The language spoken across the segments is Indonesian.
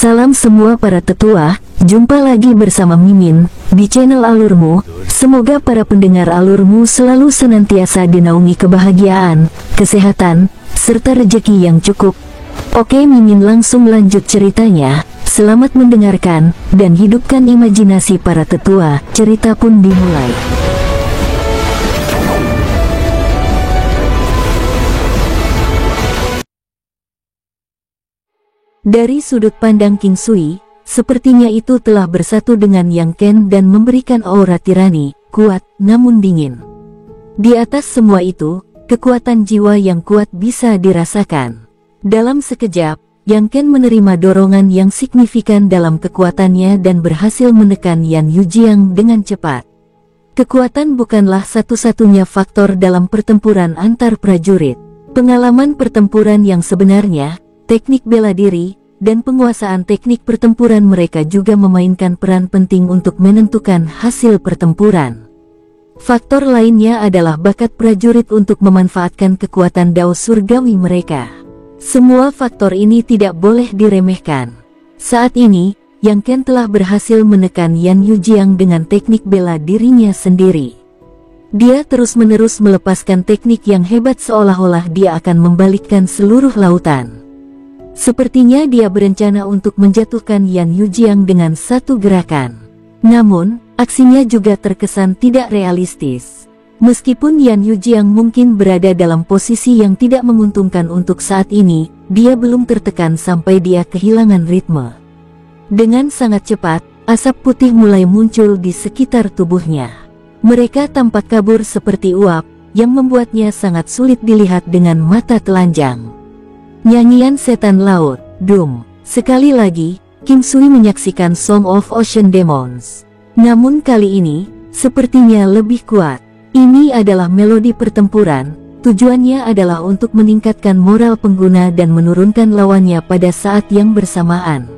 Salam semua para tetua, jumpa lagi bersama Mimin di channel Alurmu. Semoga para pendengar Alurmu selalu senantiasa dinaungi kebahagiaan, kesehatan, serta rezeki yang cukup. Oke, Mimin langsung lanjut ceritanya. Selamat mendengarkan dan hidupkan imajinasi para tetua. Cerita pun dimulai. Dari sudut pandang King Sui, sepertinya itu telah bersatu dengan Yang Ken dan memberikan aura tirani, kuat, namun dingin. Di atas semua itu, kekuatan jiwa yang kuat bisa dirasakan. Dalam sekejap, Yang Ken menerima dorongan yang signifikan dalam kekuatannya dan berhasil menekan Yan Yujiang dengan cepat. Kekuatan bukanlah satu-satunya faktor dalam pertempuran antar prajurit. Pengalaman pertempuran yang sebenarnya, teknik bela diri, dan penguasaan teknik pertempuran mereka juga memainkan peran penting untuk menentukan hasil pertempuran. Faktor lainnya adalah bakat prajurit untuk memanfaatkan kekuatan dao surgawi mereka. Semua faktor ini tidak boleh diremehkan. Saat ini, Yang Ken telah berhasil menekan Yan Yujiang dengan teknik bela dirinya sendiri. Dia terus-menerus melepaskan teknik yang hebat seolah-olah dia akan membalikkan seluruh lautan. Sepertinya dia berencana untuk menjatuhkan Yan Yujiang dengan satu gerakan. Namun, aksinya juga terkesan tidak realistis. Meskipun Yan Yujiang mungkin berada dalam posisi yang tidak menguntungkan untuk saat ini, dia belum tertekan sampai dia kehilangan ritme. Dengan sangat cepat, asap putih mulai muncul di sekitar tubuhnya. Mereka tampak kabur seperti uap, yang membuatnya sangat sulit dilihat dengan mata telanjang. Nyanyian setan laut, Doom. Sekali lagi, King Sui menyaksikan Song of Ocean Demons. Namun kali ini, sepertinya lebih kuat. Ini adalah melodi pertempuran, tujuannya adalah untuk meningkatkan moral pengguna dan menurunkan lawannya pada saat yang bersamaan.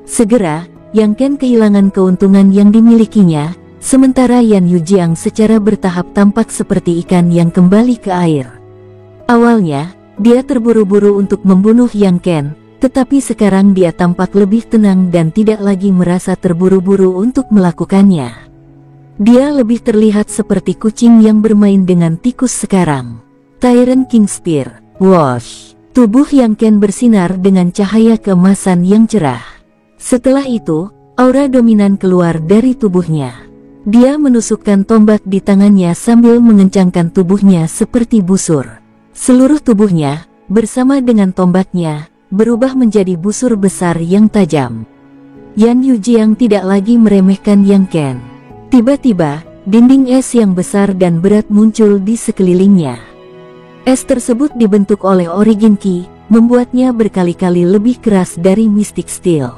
Segera, Yang Ken kehilangan keuntungan yang dimilikinya, sementara Yan Yujiang secara bertahap tampak seperti ikan yang kembali ke air. Awalnya, dia terburu-buru untuk membunuh Yang Ken, tetapi sekarang dia tampak lebih tenang dan tidak lagi merasa terburu-buru untuk melakukannya. Dia lebih terlihat seperti kucing yang bermain dengan tikus sekarang. Tyrant King Spear, Wash. Tubuh Yang Ken bersinar dengan cahaya keemasan yang cerah. Setelah itu, aura dominan keluar dari tubuhnya. Dia menusukkan tombak di tangannya sambil mengencangkan tubuhnya seperti busur. Seluruh tubuhnya, bersama dengan tombaknya, berubah menjadi busur besar yang tajam. Yan Yujiang tidak lagi meremehkan Yang Ken. Tiba-tiba, dinding es yang besar dan berat muncul di sekelilingnya. Es tersebut dibentuk oleh Origin Ki, membuatnya berkali-kali lebih keras dari Mystic Steel.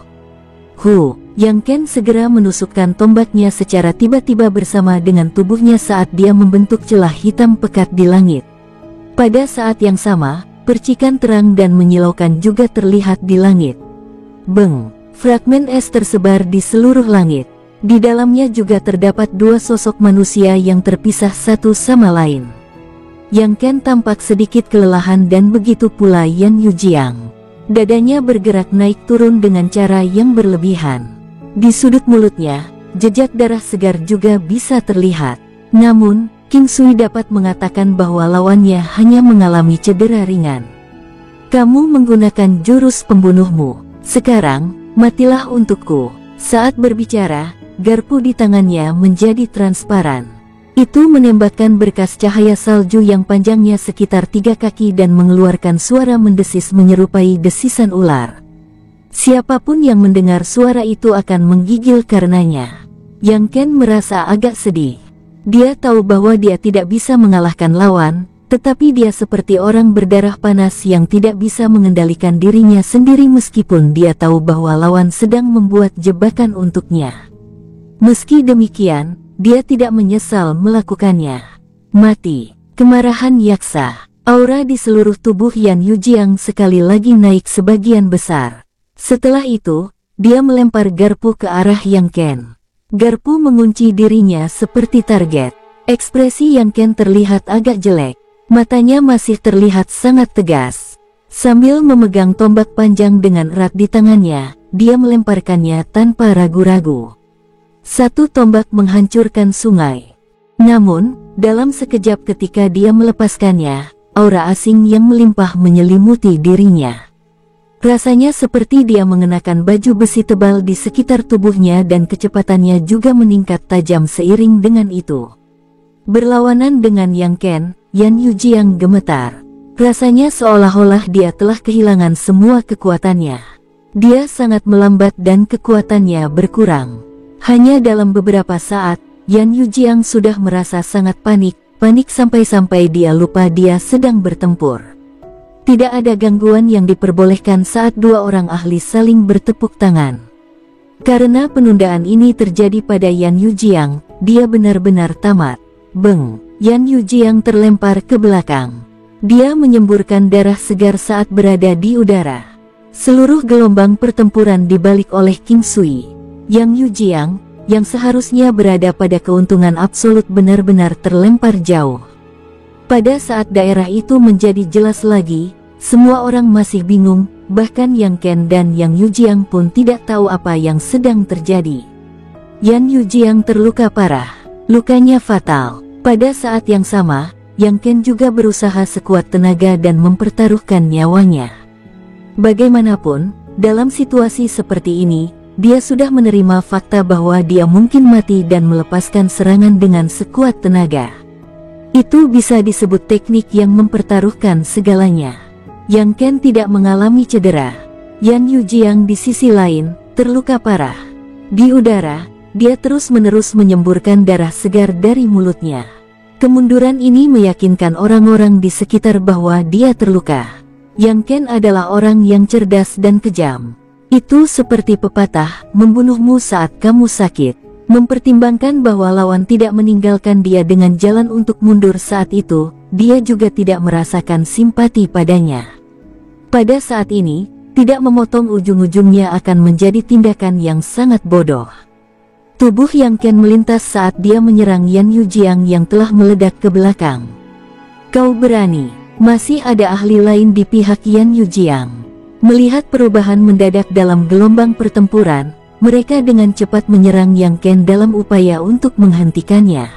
Yang Ken segera menusukkan tombaknya secara tiba-tiba bersama dengan tubuhnya saat dia membentuk celah hitam pekat di langit. Pada saat yang sama, percikan terang dan menyilaukan juga terlihat di langit. Beng! Fragmen es tersebar di seluruh langit. Di dalamnya juga terdapat dua sosok manusia yang terpisah satu sama lain. Yang Ken tampak sedikit kelelahan dan begitu pula Yan Yujiang. Dadanya bergerak naik turun dengan cara yang berlebihan. Di sudut mulutnya, jejak darah segar juga bisa terlihat. Namun, King Sui dapat mengatakan bahwa lawannya hanya mengalami cedera ringan. Kamu menggunakan jurus pembunuhmu. Sekarang, matilah untukku. Saat berbicara, garpu di tangannya menjadi transparan. Itu menembakkan berkas cahaya salju yang panjangnya sekitar 3 kaki dan mengeluarkan suara mendesis menyerupai desisan ular. Siapapun yang mendengar suara itu akan menggigil karenanya. Yang Ken merasa agak sedih. Dia tahu bahwa dia tidak bisa mengalahkan lawan, tetapi dia seperti orang berdarah panas yang tidak bisa mengendalikan dirinya sendiri meskipun dia tahu bahwa lawan sedang membuat jebakan untuknya. Meski demikian, dia tidak menyesal melakukannya. Mati. Kemarahan yaksa. Aura di seluruh tubuh Yan Yujiang sekali lagi naik sebagian besar. Setelah itu, dia melempar garpu ke arah Yang Ken. Garpu mengunci dirinya seperti target. Ekspresi Yang Ken terlihat agak jelek. Matanya masih terlihat sangat tegas. Sambil memegang tombak panjang dengan erat di tangannya, dia melemparkannya tanpa ragu-ragu. Satu tombak menghancurkan sungai. Namun, dalam sekejap ketika dia melepaskannya, aura asing yang melimpah menyelimuti dirinya. Rasanya seperti dia mengenakan baju besi tebal di sekitar tubuhnya dan kecepatannya juga meningkat tajam seiring dengan itu. Berlawanan dengan Yang Ken, Yan Yujiang gemetar. Rasanya seolah-olah dia telah kehilangan semua kekuatannya. Dia sangat melambat dan kekuatannya berkurang. Hanya dalam beberapa saat, Yan Yujiang sudah merasa sangat panik sampai-sampai dia lupa dia sedang bertempur. Tidak ada gangguan yang diperbolehkan saat dua orang ahli saling bertepuk tangan. Karena penundaan ini terjadi pada Yan Yujiang, dia benar-benar tamat. Beng! Yan Yujiang terlempar ke belakang. Dia menyemburkan darah segar saat berada di udara. Seluruh gelombang pertempuran dibalik oleh King Sui. Yang Yujiang, yang seharusnya berada pada keuntungan absolut benar-benar terlempar jauh. Pada saat daerah itu menjadi jelas lagi, semua orang masih bingung, bahkan Yang Ken dan Yang Yujiang pun tidak tahu apa yang sedang terjadi. Yan Yujiang terluka parah, lukanya fatal. Pada saat yang sama, Yang Ken juga berusaha sekuat tenaga dan mempertaruhkan nyawanya. Bagaimanapun, dalam situasi seperti ini, dia sudah menerima fakta bahwa dia mungkin mati dan melepaskan serangan dengan sekuat tenaga. Itu bisa disebut teknik yang mempertaruhkan segalanya. Yang Ken tidak mengalami cedera. Yan Yujiang di sisi lain, terluka parah. Di udara, dia terus-menerus menyemburkan darah segar dari mulutnya. Kemunduran ini meyakinkan orang-orang di sekitar bahwa dia terluka. Yang Ken adalah orang yang cerdas dan kejam. Itu seperti pepatah, membunuhmu saat kamu sakit. Mempertimbangkan bahwa lawan tidak meninggalkan dia dengan jalan untuk mundur saat itu, dia juga tidak merasakan simpati padanya. Pada saat ini, tidak memotong ujung-ujungnya akan menjadi tindakan yang sangat bodoh. Tubuh Yang Ken melintas saat dia menyerang Yan Yujiang yang telah meledak ke belakang. Kau berani? Masih ada ahli lain di pihak Yan Yujiang. Melihat perubahan mendadak dalam gelombang pertempuran, mereka dengan cepat menyerang Yang Ken dalam upaya untuk menghentikannya.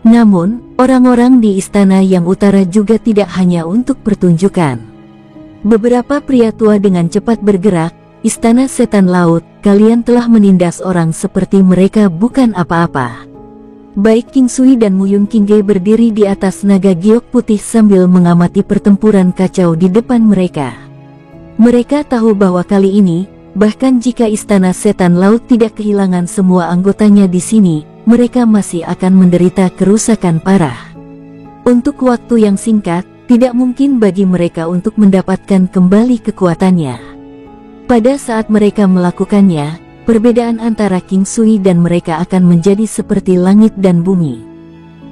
Namun, orang-orang di istana yang utara juga tidak hanya untuk pertunjukan. Beberapa pria tua dengan cepat bergerak, Istana Setan Laut, kalian telah menindas orang seperti mereka bukan apa-apa. Baik King Sui dan Muyun Qingge berdiri di atas naga giok putih sambil mengamati pertempuran kacau di depan mereka. Mereka tahu bahwa kali ini, bahkan jika Istana Setan Laut tidak kehilangan semua anggotanya di sini, mereka masih akan menderita kerusakan parah. Untuk waktu yang singkat, tidak mungkin bagi mereka untuk mendapatkan kembali kekuatannya. Pada saat mereka melakukannya, perbedaan antara King Sui dan mereka akan menjadi seperti langit dan bumi.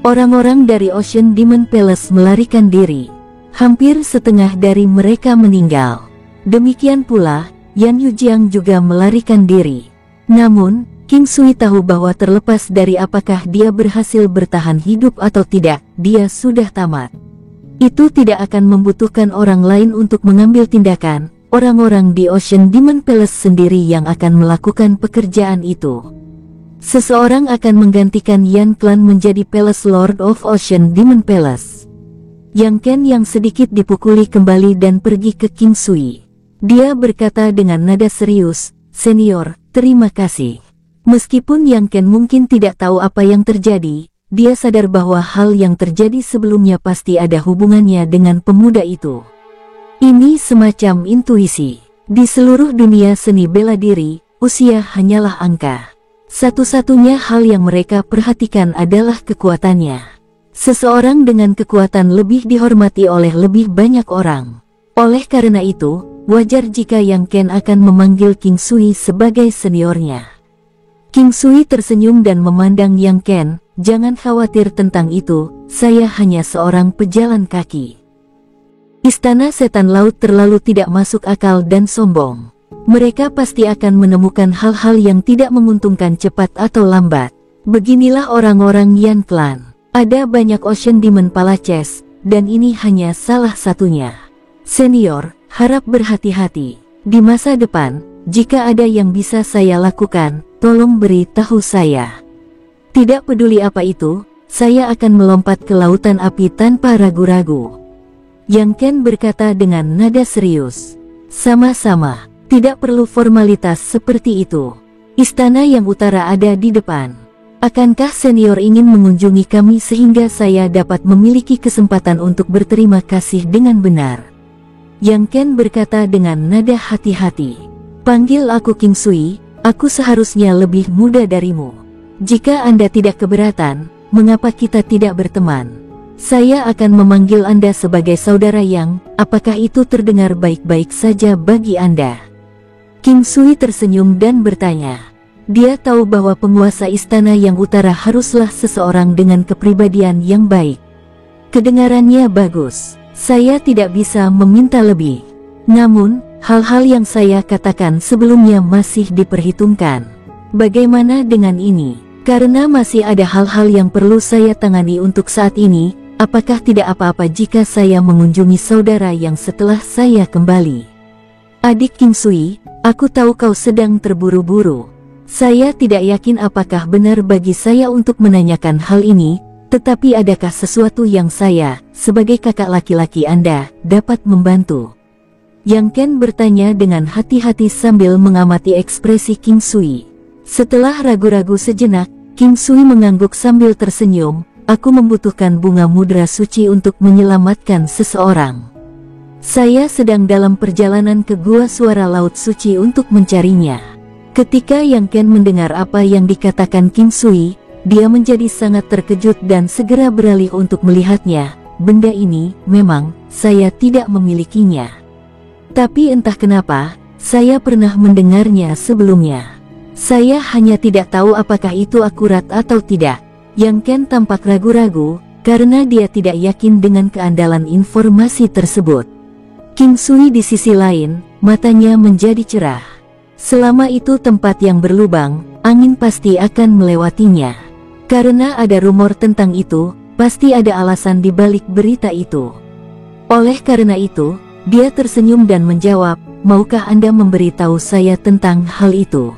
Orang-orang dari Ocean Demon Palace melarikan diri. Hampir setengah dari mereka meninggal. Demikian pula, Yan Yujiang juga melarikan diri. Namun, King Sui tahu bahwa terlepas dari apakah dia berhasil bertahan hidup atau tidak, dia sudah tamat. Itu tidak akan membutuhkan orang lain untuk mengambil tindakan, orang-orang di Ocean Demon Palace sendiri yang akan melakukan pekerjaan itu. Seseorang akan menggantikan Yan Clan menjadi Palace Lord of Ocean Demon Palace. Yang Ken yang sedikit dipukuli kembali dan pergi ke King Sui. Dia berkata dengan nada serius, "Senior, terima kasih." Meskipun Yang Ken mungkin tidak tahu apa yang terjadi, dia sadar bahwa hal yang terjadi sebelumnya pasti ada hubungannya dengan pemuda itu. Ini semacam intuisi. Di seluruh dunia seni bela diri, usia hanyalah angka. Satu-satunya hal yang mereka perhatikan adalah kekuatannya. Seseorang dengan kekuatan lebih dihormati oleh lebih banyak orang. Oleh karena itu, wajar jika Yang Ken akan memanggil King Sui sebagai seniornya. King Sui tersenyum dan memandang Yang Ken, "Jangan khawatir tentang itu, saya hanya seorang pejalan kaki." Istana Setan Laut terlalu tidak masuk akal dan sombong. Mereka pasti akan menemukan hal-hal yang tidak menguntungkan cepat atau lambat. Beginilah orang-orang Yan Clan. Ada banyak Ocean Demon Palaces, dan ini hanya salah satunya. Senior, harap berhati-hati. Di masa depan, Jika ada yang bisa saya lakukan, tolong beri tahu saya. Tidak peduli apa itu, saya akan melompat ke lautan api tanpa ragu-ragu. Yang Ken berkata dengan nada serius. Sama-sama, tidak perlu formalitas seperti itu. Istana yang utara ada di depan. Akankah senior ingin mengunjungi kami sehingga saya dapat memiliki kesempatan untuk berterima kasih dengan benar? Yang Ken berkata dengan nada hati-hati. Panggil aku King Sui, aku seharusnya lebih muda darimu. Jika Anda tidak keberatan, mengapa kita tidak berteman? Saya akan memanggil Anda sebagai saudara Yang, apakah itu terdengar baik-baik saja bagi Anda? King Sui tersenyum dan bertanya. Dia tahu bahwa penguasa istana yang utara haruslah seseorang dengan kepribadian yang baik. Kedengarannya bagus, saya tidak bisa meminta lebih. Namun, hal-hal yang saya katakan sebelumnya masih diperhitungkan. Bagaimana dengan ini? Karena masih ada hal-hal yang perlu saya tangani untuk saat ini. Apakah tidak apa-apa jika saya mengunjungi saudara yang setelah saya kembali? Adik King Sui, aku tahu kau sedang terburu-buru. Saya tidak yakin apakah benar bagi saya untuk menanyakan hal ini, tetapi adakah sesuatu yang saya, sebagai kakak laki-laki Anda, dapat membantu? Yang Ken bertanya dengan hati-hati sambil mengamati ekspresi King Sui. Setelah ragu-ragu sejenak, King Sui mengangguk sambil tersenyum. Aku membutuhkan bunga mudra suci untuk menyelamatkan seseorang. Saya sedang dalam perjalanan ke Gua Suara Laut Suci untuk mencarinya. Ketika Yang Ken mendengar apa yang dikatakan King Sui, dia menjadi sangat terkejut dan segera beralih untuk melihatnya. Benda ini, memang, saya tidak memilikinya. Tapi entah kenapa, saya pernah mendengarnya sebelumnya. Saya hanya tidak tahu apakah itu akurat atau tidak. Yang Ken tampak ragu-ragu, karena dia tidak yakin dengan keandalan informasi tersebut. King Sui di sisi lain, matanya menjadi cerah. Selama itu tempat yang berlubang, angin pasti akan melewatinya. Karena ada rumor tentang itu, pasti ada alasan di balik berita itu. Oleh karena itu, dia tersenyum dan menjawab, maukah Anda memberitahu saya tentang hal itu?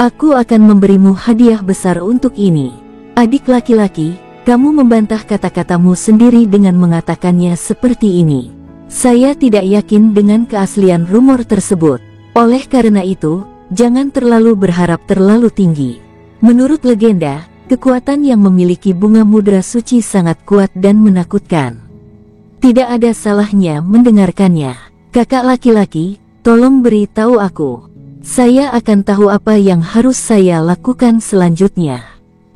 Aku akan memberimu hadiah besar untuk ini. Adik laki-laki, kamu membantah kata-katamu sendiri dengan mengatakannya seperti ini. Saya tidak yakin dengan keaslian rumor tersebut. Oleh karena itu, jangan terlalu berharap terlalu tinggi. Menurut legenda, kekuatan yang memiliki bunga mudra suci sangat kuat dan menakutkan. Tidak ada salahnya mendengarkannya. Kakak laki-laki, tolong beritahu aku. Saya akan tahu apa yang harus saya lakukan selanjutnya.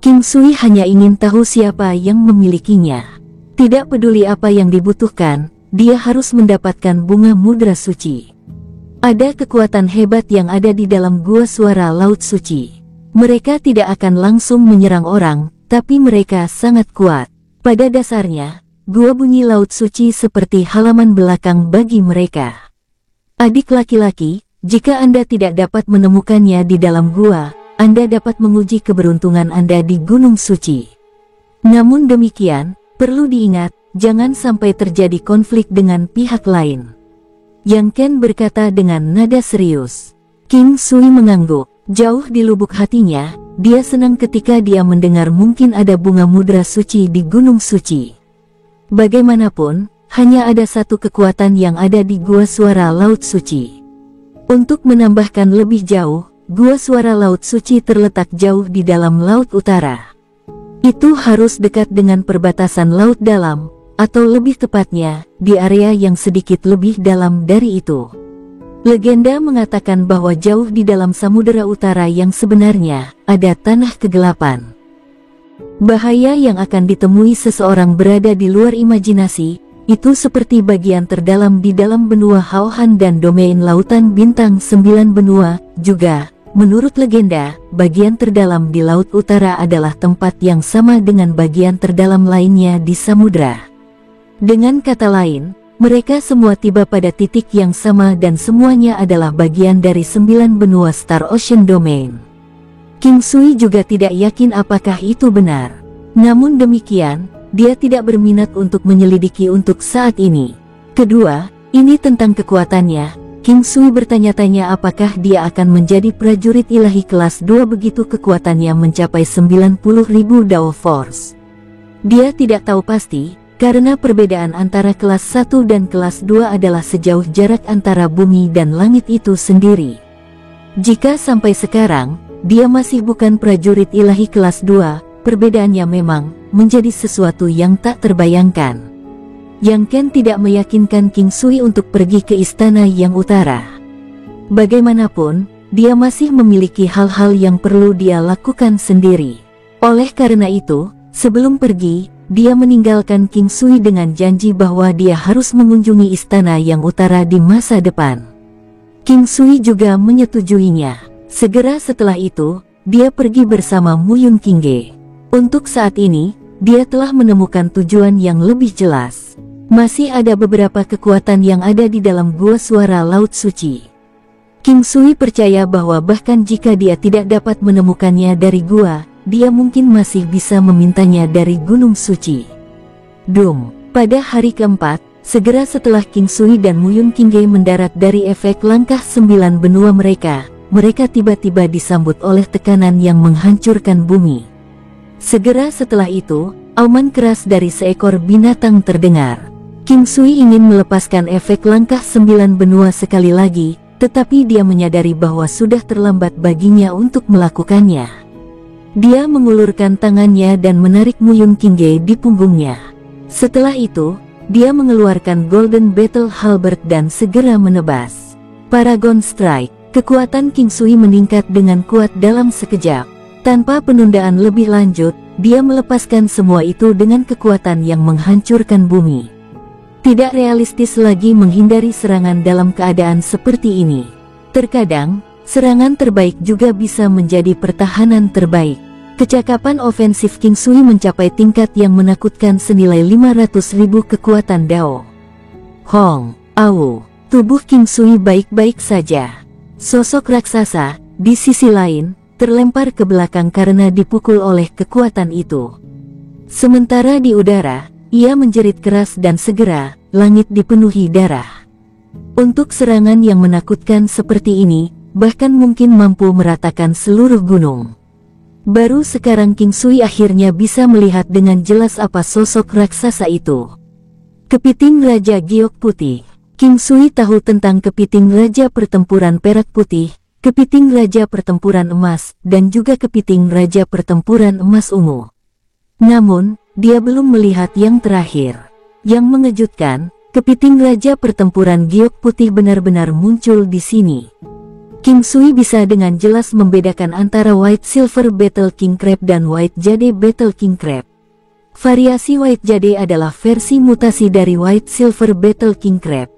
King Sui hanya ingin tahu siapa yang memilikinya. Tidak peduli apa yang dibutuhkan, dia harus mendapatkan bunga mudra suci. Ada kekuatan hebat yang ada di dalam Gua Suara Laut Suci. Mereka tidak akan langsung menyerang orang, tapi mereka sangat kuat. Pada dasarnya, Gua Bunyi Laut Suci seperti halaman belakang bagi mereka. Adik laki-laki, jika Anda tidak dapat menemukannya di dalam gua, Anda dapat menguji keberuntungan Anda di Gunung Suci. Namun demikian, perlu diingat, jangan sampai terjadi konflik dengan pihak lain. Yang Ken berkata dengan nada serius. King Sui mengangguk. Jauh di lubuk hatinya, dia senang ketika dia mendengar mungkin ada bunga mudra suci di Gunung Suci. Bagaimanapun, hanya ada satu kekuatan yang ada di Gua Suara Laut Suci. Untuk menambahkan lebih jauh, Gua Suara Laut Suci terletak jauh di dalam Laut Utara. Itu harus dekat dengan perbatasan Laut Dalam, atau lebih tepatnya, di area yang sedikit lebih dalam dari itu. Legenda mengatakan bahwa jauh di dalam Samudera Utara yang sebenarnya, ada tanah kegelapan. Bahaya yang akan ditemui seseorang berada di luar imajinasi, itu seperti bagian terdalam di dalam benua Haohan dan domain lautan bintang 9 benua. Juga, menurut legenda, bagian terdalam di Laut Utara adalah tempat yang sama dengan bagian terdalam lainnya di samudra. Dengan kata lain, mereka semua tiba pada titik yang sama dan semuanya adalah bagian dari 9 benua Star Ocean Domain. King Sui juga tidak yakin apakah itu benar. Namun demikian, dia tidak berminat untuk menyelidiki untuk saat ini. Kedua, ini tentang kekuatannya. King Sui bertanya-tanya apakah dia akan menjadi prajurit ilahi kelas 2 begitu kekuatannya mencapai 90.000 Dao Force. Dia tidak tahu pasti, karena perbedaan antara kelas 1 dan kelas 2 adalah sejauh jarak antara bumi dan langit itu sendiri. Jika sampai sekarang, dia masih bukan prajurit ilahi kelas 2, perbedaannya memang menjadi sesuatu yang tak terbayangkan. Yang Ken tidak meyakinkan King Sui untuk pergi ke istana yang utara. Bagaimanapun, dia masih memiliki hal-hal yang perlu dia lakukan sendiri. Oleh karena itu, sebelum pergi, dia meninggalkan King Sui dengan janji bahwa dia harus mengunjungi istana yang utara di masa depan. King Sui juga menyetujuinya. Segera setelah itu, dia pergi bersama Mu Yun Qingge. Untuk saat ini, dia telah menemukan tujuan yang lebih jelas. Masih ada beberapa kekuatan yang ada di dalam gua suara Laut Suci. King Sui percaya bahwa bahkan jika dia tidak dapat menemukannya dari gua, dia mungkin masih bisa memintanya dari Gunung Suci. Pada hari keempat, segera setelah King Sui dan Mu Yun Qingge mendarat dari efek langkah 9 benua mereka tiba-tiba disambut oleh tekanan yang menghancurkan bumi. Segera setelah itu, auman keras dari seekor binatang terdengar. King Sui ingin melepaskan efek langkah 9 benua sekali lagi, tetapi dia menyadari bahwa sudah terlambat baginya untuk melakukannya. Dia mengulurkan tangannya dan menarik Mu Yun Qingge di punggungnya. Setelah itu, dia mengeluarkan Golden Battle Halberd dan segera menebas. Paragon Strike, kekuatan King Sui meningkat dengan kuat dalam sekejap. Tanpa penundaan lebih lanjut, dia melepaskan semua itu dengan kekuatan yang menghancurkan bumi. Tidak realistis lagi menghindari serangan dalam keadaan seperti ini. Terkadang, serangan terbaik juga bisa menjadi pertahanan terbaik. Kecakapan ofensif King Sui mencapai tingkat yang menakutkan senilai 500.000 kekuatan Dao. Hong, Awu, tubuh King Sui baik-baik saja. Sosok raksasa, di sisi lain, terlempar ke belakang karena dipukul oleh kekuatan itu. Sementara di udara, ia menjerit keras dan segera, langit dipenuhi darah. Untuk serangan yang menakutkan seperti ini, bahkan mungkin mampu meratakan seluruh gunung. Baru sekarang King Sui akhirnya bisa melihat dengan jelas apa sosok raksasa itu. Kepiting Raja Giok Putih. King Sui tahu tentang kepiting Raja Pertempuran Perak Putih, kepiting Raja Pertempuran Emas, dan juga kepiting Raja Pertempuran Emas Ungu. Namun, dia belum melihat yang terakhir. Yang mengejutkan, kepiting Raja Pertempuran Giok Putih benar-benar muncul di sini. King Sui bisa dengan jelas membedakan antara White Silver Battle King Crab dan White Jade Battle King Crab. Variasi White Jade adalah versi mutasi dari White Silver Battle King Crab.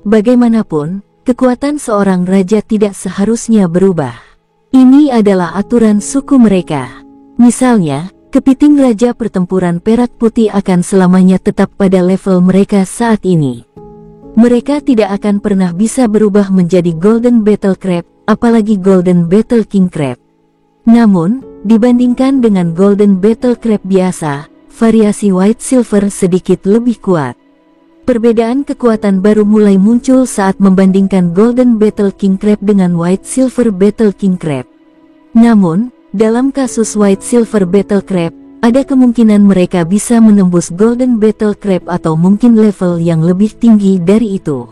Bagaimanapun, kekuatan seorang raja tidak seharusnya berubah. Ini adalah aturan suku mereka. Misalnya, kepiting Raja Pertempuran Perak Putih akan selamanya tetap pada level mereka saat ini. Mereka tidak akan pernah bisa berubah menjadi Golden Battle Crab, apalagi Golden Battle King Crab. Namun, dibandingkan dengan Golden Battle Crab biasa, variasi White Silver sedikit lebih kuat. Perbedaan kekuatan baru mulai muncul saat membandingkan Golden Battle King Crab dengan White Silver Battle King Crab. Namun, dalam kasus White Silver Battle Crab, ada kemungkinan mereka bisa menembus Golden Battle Crab atau mungkin level yang lebih tinggi dari itu.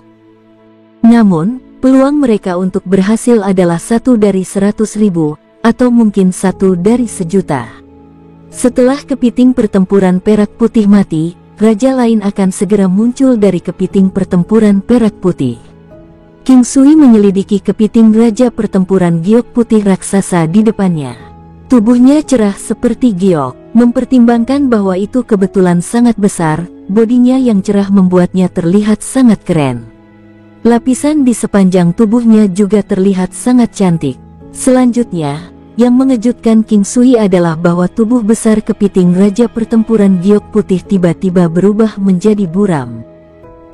Namun, peluang mereka untuk berhasil adalah 1 dari 100.000, atau mungkin 1 dari 1.000.000. Setelah kepiting Pertempuran Perak Putih mati, raja lain akan segera muncul dari kepiting Pertempuran Perak Putih. King Sui menyelidiki kepiting Raja Pertempuran Giok Putih raksasa di depannya. Tubuhnya cerah seperti giok, mempertimbangkan bahwa itu kebetulan sangat besar, bodinya yang cerah membuatnya terlihat sangat keren. Lapisan di sepanjang tubuhnya juga terlihat sangat cantik. Selanjutnya, yang mengejutkan King Sui adalah bahwa tubuh besar kepiting Raja Pertempuran Giok Putih tiba-tiba berubah menjadi buram.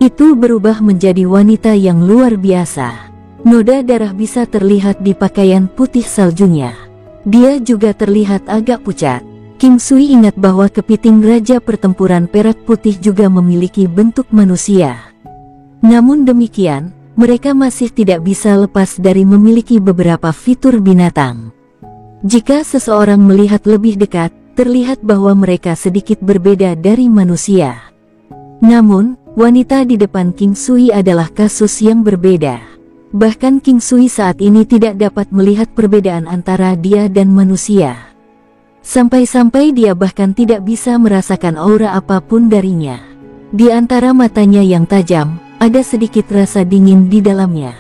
Itu berubah menjadi wanita yang luar biasa. Noda darah bisa terlihat di pakaian putih saljunya. Dia juga terlihat agak pucat. King Sui ingat bahwa kepiting Raja Pertempuran Perak Putih juga memiliki bentuk manusia. Namun demikian, mereka masih tidak bisa lepas dari memiliki beberapa fitur binatang. Jika seseorang melihat lebih dekat, terlihat bahwa mereka sedikit berbeda dari manusia. Namun, wanita di depan King Sui adalah kasus yang berbeda. Bahkan King Sui saat ini tidak dapat melihat perbedaan antara dia dan manusia. Sampai-sampai dia bahkan tidak bisa merasakan aura apapun darinya. Di antara matanya yang tajam, ada sedikit rasa dingin di dalamnya.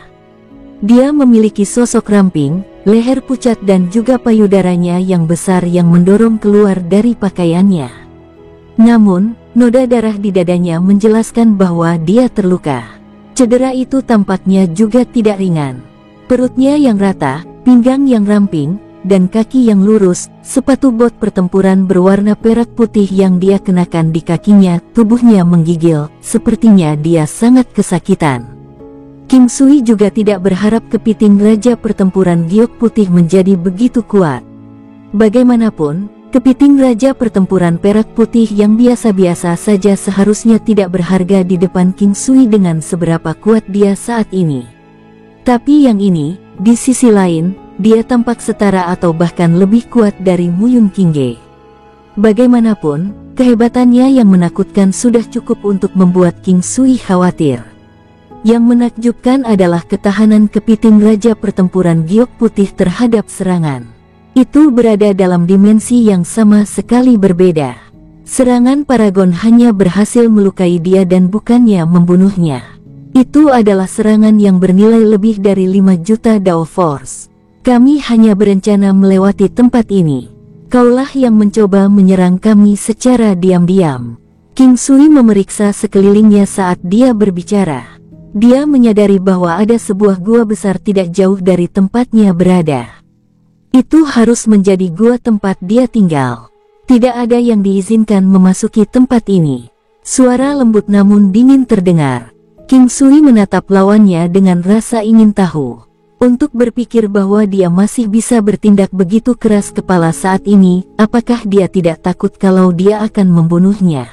Dia memiliki sosok ramping, leher pucat dan juga payudaranya yang besar yang mendorong keluar dari pakaiannya. Namun, noda darah di dadanya menjelaskan bahwa dia terluka. Cedera itu tampaknya juga tidak ringan. Perutnya yang rata, pinggang yang ramping, dan kaki yang lurus, sepatu bot pertempuran berwarna perak putih yang dia kenakan di kakinya, tubuhnya menggigil, sepertinya dia sangat kesakitan. King Sui juga tidak berharap kepiting Raja Pertempuran Giok Putih menjadi begitu kuat. Bagaimanapun, kepiting Raja Pertempuran Perak Putih yang biasa-biasa saja seharusnya tidak berharga di depan King Sui dengan seberapa kuat dia saat ini. Tapi yang ini, di sisi lain, dia tampak setara atau bahkan lebih kuat dari Muyun Qingge. Bagaimanapun, kehebatannya yang menakutkan sudah cukup untuk membuat King Sui khawatir. Yang menakjubkan adalah ketahanan kepiting Raja Pertempuran Giok Putih terhadap serangan. Itu berada dalam dimensi yang sama sekali berbeda. Serangan Paragon hanya berhasil melukai dia dan bukannya membunuhnya. Itu adalah serangan yang bernilai lebih dari 5 juta Dao Force. Kami hanya berencana melewati tempat ini. Kaulah yang mencoba menyerang kami secara diam-diam. King Sui memeriksa sekelilingnya saat dia berbicara. Dia menyadari bahwa ada sebuah gua besar tidak jauh dari tempatnya berada. Itu harus menjadi gua tempat dia tinggal. Tidak ada yang diizinkan memasuki tempat ini. Suara lembut namun dingin terdengar. King Sui menatap lawannya dengan rasa ingin tahu. Untuk berpikir bahwa dia masih bisa bertindak begitu keras kepala saat ini, apakah dia tidak takut kalau dia akan membunuhnya?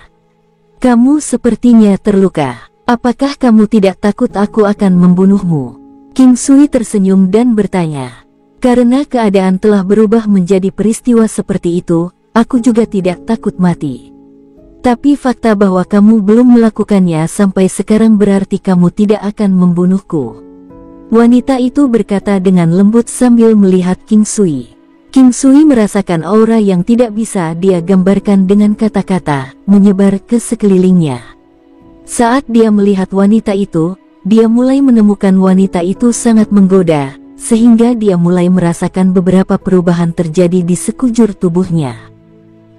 Kamu sepertinya terluka. Apakah kamu tidak takut aku akan membunuhmu? King Sui tersenyum dan bertanya. Karena keadaan telah berubah menjadi peristiwa seperti itu, aku juga tidak takut mati. Tapi fakta bahwa kamu belum melakukannya sampai sekarang berarti kamu tidak akan membunuhku. Wanita itu berkata dengan lembut sambil melihat King Sui. King Sui merasakan aura yang tidak bisa dia gambarkan dengan kata-kata, menyebar ke sekelilingnya. Saat dia melihat wanita itu, dia mulai menemukan wanita itu sangat menggoda, sehingga dia mulai merasakan beberapa perubahan terjadi di sekujur tubuhnya.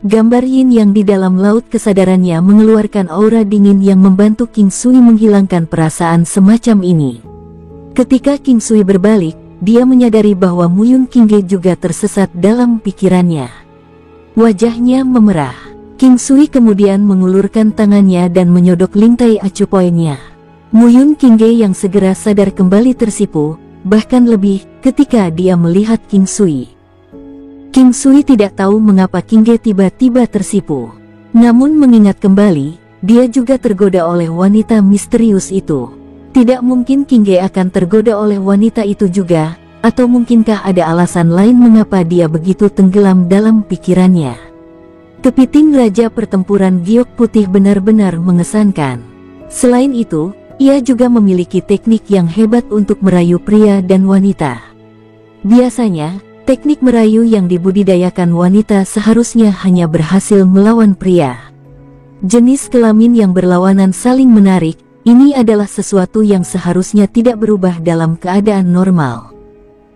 Gambar yin yang di dalam laut kesadarannya mengeluarkan aura dingin yang membantu King Sui menghilangkan perasaan semacam ini. Ketika King Sui berbalik, dia menyadari bahwa Muyun Qingge juga tersesat dalam pikirannya. Wajahnya memerah. King Sui kemudian mengulurkan tangannya dan menyodok lintai acu poinnya. Muyun Qingge yang segera sadar kembali tersipu, bahkan lebih, ketika dia melihat King Sui. King Sui tidak tahu mengapa Qingge tiba-tiba tersipu. Namun mengingat kembali, dia juga tergoda oleh wanita misterius itu. Tidak mungkin Qingge akan tergoda oleh wanita itu juga, atau mungkinkah ada alasan lain mengapa dia begitu tenggelam dalam pikirannya. Kepiting Raja Pertempuran Giok Putih benar-benar mengesankan. Selain itu, ia juga memiliki teknik yang hebat untuk merayu pria dan wanita. Biasanya, teknik merayu yang dibudidayakan wanita seharusnya hanya berhasil melawan pria. Jenis kelamin yang berlawanan saling menarik, ini adalah sesuatu yang seharusnya tidak berubah dalam keadaan normal.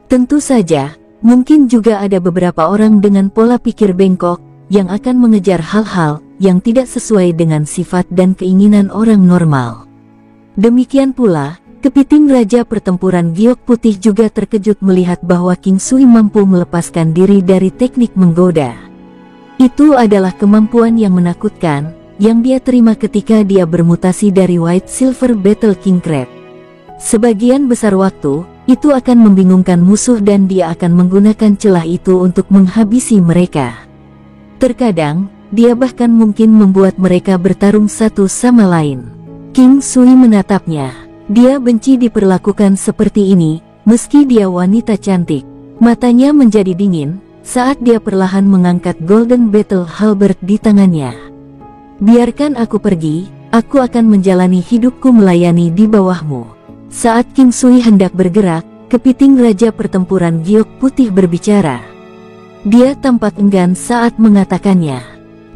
Tentu saja, mungkin juga ada beberapa orang dengan pola pikir bengkok, yang akan mengejar hal-hal yang tidak sesuai dengan sifat dan keinginan orang normal. Demikian pula, kepiting Raja Pertempuran Giok Putih juga terkejut melihat bahwa King Sui mampu melepaskan diri dari teknik menggoda. Itu adalah kemampuan yang menakutkan, yang dia terima ketika dia bermutasi dari White Silver Battle King Crab. Sebagian besar waktu, itu akan membingungkan musuh dan dia akan menggunakan celah itu untuk menghabisi mereka. Terkadang, dia bahkan mungkin membuat mereka bertarung satu sama lain. King Sui menatapnya. Dia benci diperlakukan seperti ini, meski dia wanita cantik. Matanya menjadi dingin saat dia perlahan mengangkat Golden Battle Halberd di tangannya. Biarkan aku pergi, aku akan menjalani hidupku melayani di bawahmu. Saat King Sui hendak bergerak, kepiting Raja Pertempuran Giok Putih berbicara. Dia tampak enggan saat mengatakannya.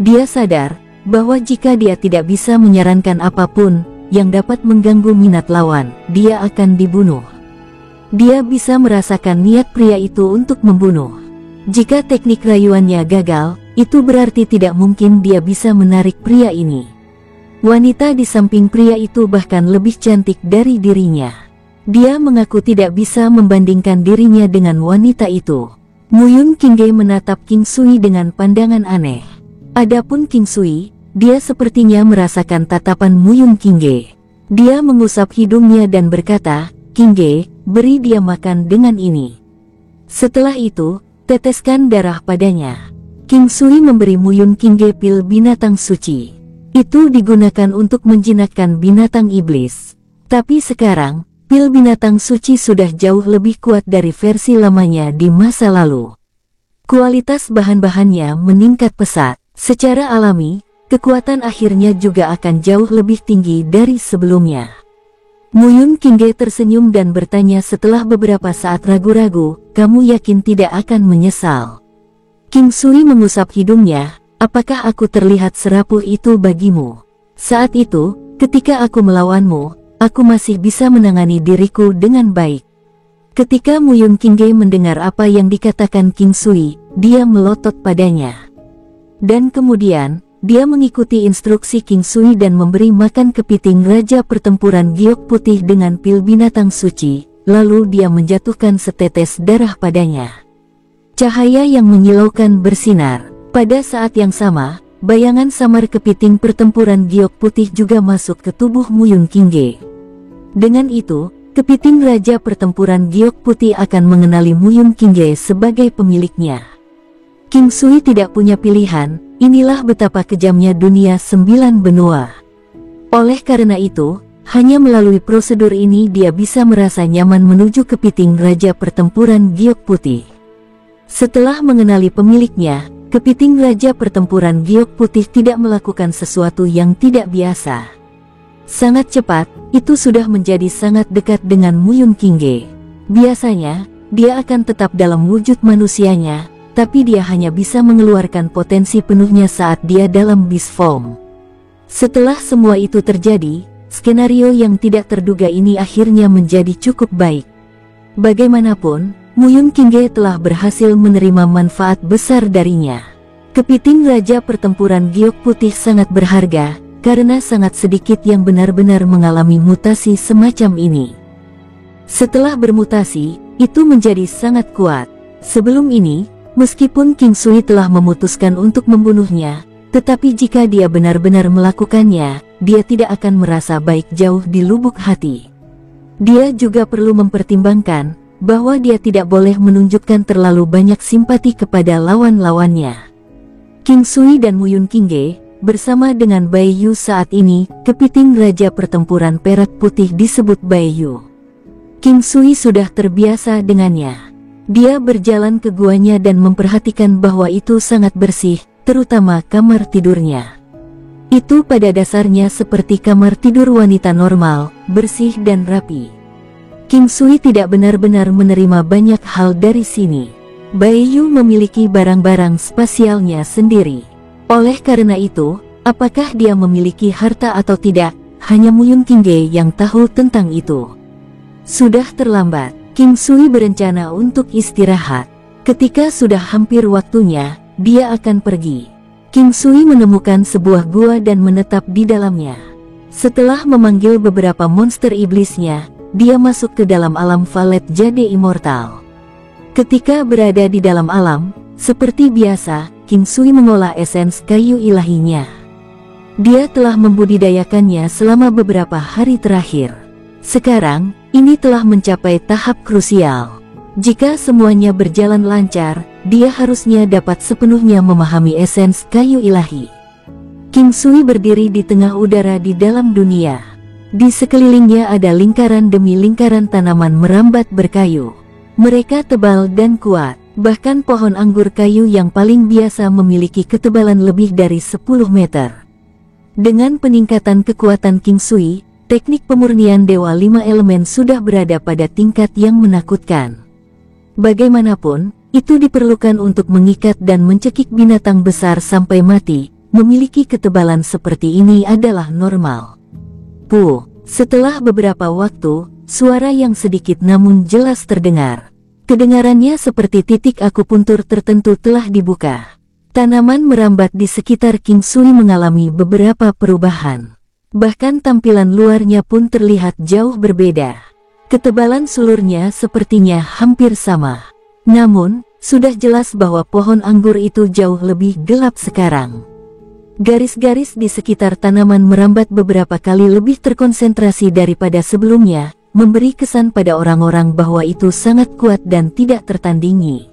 Dia sadar bahwa jika dia tidak bisa menyarankan apapun yang dapat mengganggu minat lawan, dia akan dibunuh. Dia bisa merasakan niat pria itu untuk membunuh. Jika teknik rayuannya gagal, itu berarti tidak mungkin dia bisa menarik pria ini. Wanita di samping pria itu bahkan lebih cantik dari dirinya. Dia mengaku tidak bisa membandingkan dirinya dengan wanita itu. Muyun Qingge menatap King Sui dengan pandangan aneh. Adapun King Sui, dia sepertinya merasakan tatapan Muyun Qingge. Dia mengusap hidungnya dan berkata, "Qingge, beri dia makan dengan ini." Setelah itu, teteskan darah padanya. King Sui memberi Muyun Qingge pil binatang suci. Itu digunakan untuk menjinakkan binatang iblis. Tapi sekarang, pil binatang suci sudah jauh lebih kuat dari versi lamanya di masa lalu. Kualitas bahan-bahannya meningkat pesat. Secara alami, kekuatan akhirnya juga akan jauh lebih tinggi dari sebelumnya. Muyun Qingge tersenyum dan bertanya setelah beberapa saat ragu-ragu, "Kamu yakin tidak akan menyesal?" King Sui mengusap hidungnya, "Apakah aku terlihat serapuh itu bagimu? Saat itu, ketika aku melawanmu, aku masih bisa menangani diriku dengan baik." Ketika Muyun Qingge mendengar apa yang dikatakan King Sui, dia melotot padanya. Dan kemudian, dia mengikuti instruksi King Sui dan memberi makan kepiting Raja Pertempuran Giok Putih dengan pil binatang suci, lalu dia menjatuhkan setetes darah padanya. Cahaya yang menyilaukan bersinar. Pada saat yang sama, bayangan samar kepiting pertempuran Giok Putih juga masuk ke tubuh Muyun Qingge. Dengan itu, kepiting Raja Pertempuran Giok Putih akan mengenali Muyun Qingge sebagai pemiliknya. King Sui tidak punya pilihan, inilah betapa kejamnya dunia 9 benua. Oleh karena itu, hanya melalui prosedur ini dia bisa merasa nyaman menuju kepiting Raja Pertempuran Giok Putih. Setelah mengenali pemiliknya, kepiting Raja Pertempuran Giok Putih tidak melakukan sesuatu yang tidak biasa. Sangat cepat, itu sudah menjadi sangat dekat dengan Muyun Qingge. Biasanya, dia akan tetap dalam wujud manusianya, tapi dia hanya bisa mengeluarkan potensi penuhnya saat dia dalam beast form. Setelah semua itu terjadi, skenario yang tidak terduga ini akhirnya menjadi cukup baik. Bagaimanapun, Muyun Qingge telah berhasil menerima manfaat besar darinya. Kepiting Raja Pertempuran Giok Putih sangat berharga, karena sangat sedikit yang benar-benar mengalami mutasi semacam ini. Setelah bermutasi, itu menjadi sangat kuat. Sebelum ini, meskipun King Sui telah memutuskan untuk membunuhnya, tetapi jika dia benar-benar melakukannya, dia tidak akan merasa baik jauh di lubuk hati. Dia juga perlu mempertimbangkan bahwa dia tidak boleh menunjukkan terlalu banyak simpati kepada lawan-lawannya. King Sui dan Muyun Qingge, bersama dengan Bai Yu saat ini, kepiting Raja Pertempuran Perak Putih disebut Bai Yu. King Sui sudah terbiasa dengannya. Dia berjalan ke guanya dan memperhatikan bahwa itu sangat bersih, terutama kamar tidurnya. Itu pada dasarnya seperti kamar tidur wanita normal, bersih dan rapi. King Sui tidak benar-benar menerima banyak hal dari sini. Bai Yu memiliki barang-barang spasialnya sendiri. Oleh karena itu, apakah dia memiliki harta atau tidak, hanya Muyun Qingge yang tahu tentang itu. Sudah terlambat, King Sui berencana untuk istirahat. Ketika sudah hampir waktunya, dia akan pergi. King Sui menemukan sebuah gua dan menetap di dalamnya. Setelah memanggil beberapa monster iblisnya, dia masuk ke dalam alam Valet Jade Immortal. Ketika berada di dalam alam, seperti biasa, King Sui mengolah esens kayu ilahinya. Dia telah membudidayakannya selama beberapa hari terakhir. Sekarang, ini telah mencapai tahap krusial. Jika semuanya berjalan lancar, dia harusnya dapat sepenuhnya memahami esens kayu ilahi. King Sui berdiri di tengah udara di dalam dunia. Di sekelilingnya ada lingkaran demi lingkaran tanaman merambat berkayu. Mereka tebal dan kuat, bahkan pohon anggur kayu yang paling biasa memiliki ketebalan lebih dari 10 meter. Dengan peningkatan kekuatan King Sui, teknik pemurnian Dewa 5 Elemen sudah berada pada tingkat yang menakutkan. Bagaimanapun, itu diperlukan untuk mengikat dan mencekik binatang besar sampai mati. Memiliki ketebalan seperti ini adalah normal. Setelah beberapa waktu, suara yang sedikit namun jelas terdengar. Kedengarannya seperti titik akupuntur tertentu telah dibuka. Tanaman merambat di sekitar King Sui mengalami beberapa perubahan. Bahkan tampilan luarnya pun terlihat jauh berbeda. Ketebalan sulurnya sepertinya hampir sama. Namun, sudah jelas bahwa pohon anggur itu jauh lebih gelap sekarang. Garis-garis di sekitar tanaman merambat beberapa kali lebih terkonsentrasi daripada sebelumnya, memberi kesan pada orang-orang bahwa itu sangat kuat dan tidak tertandingi.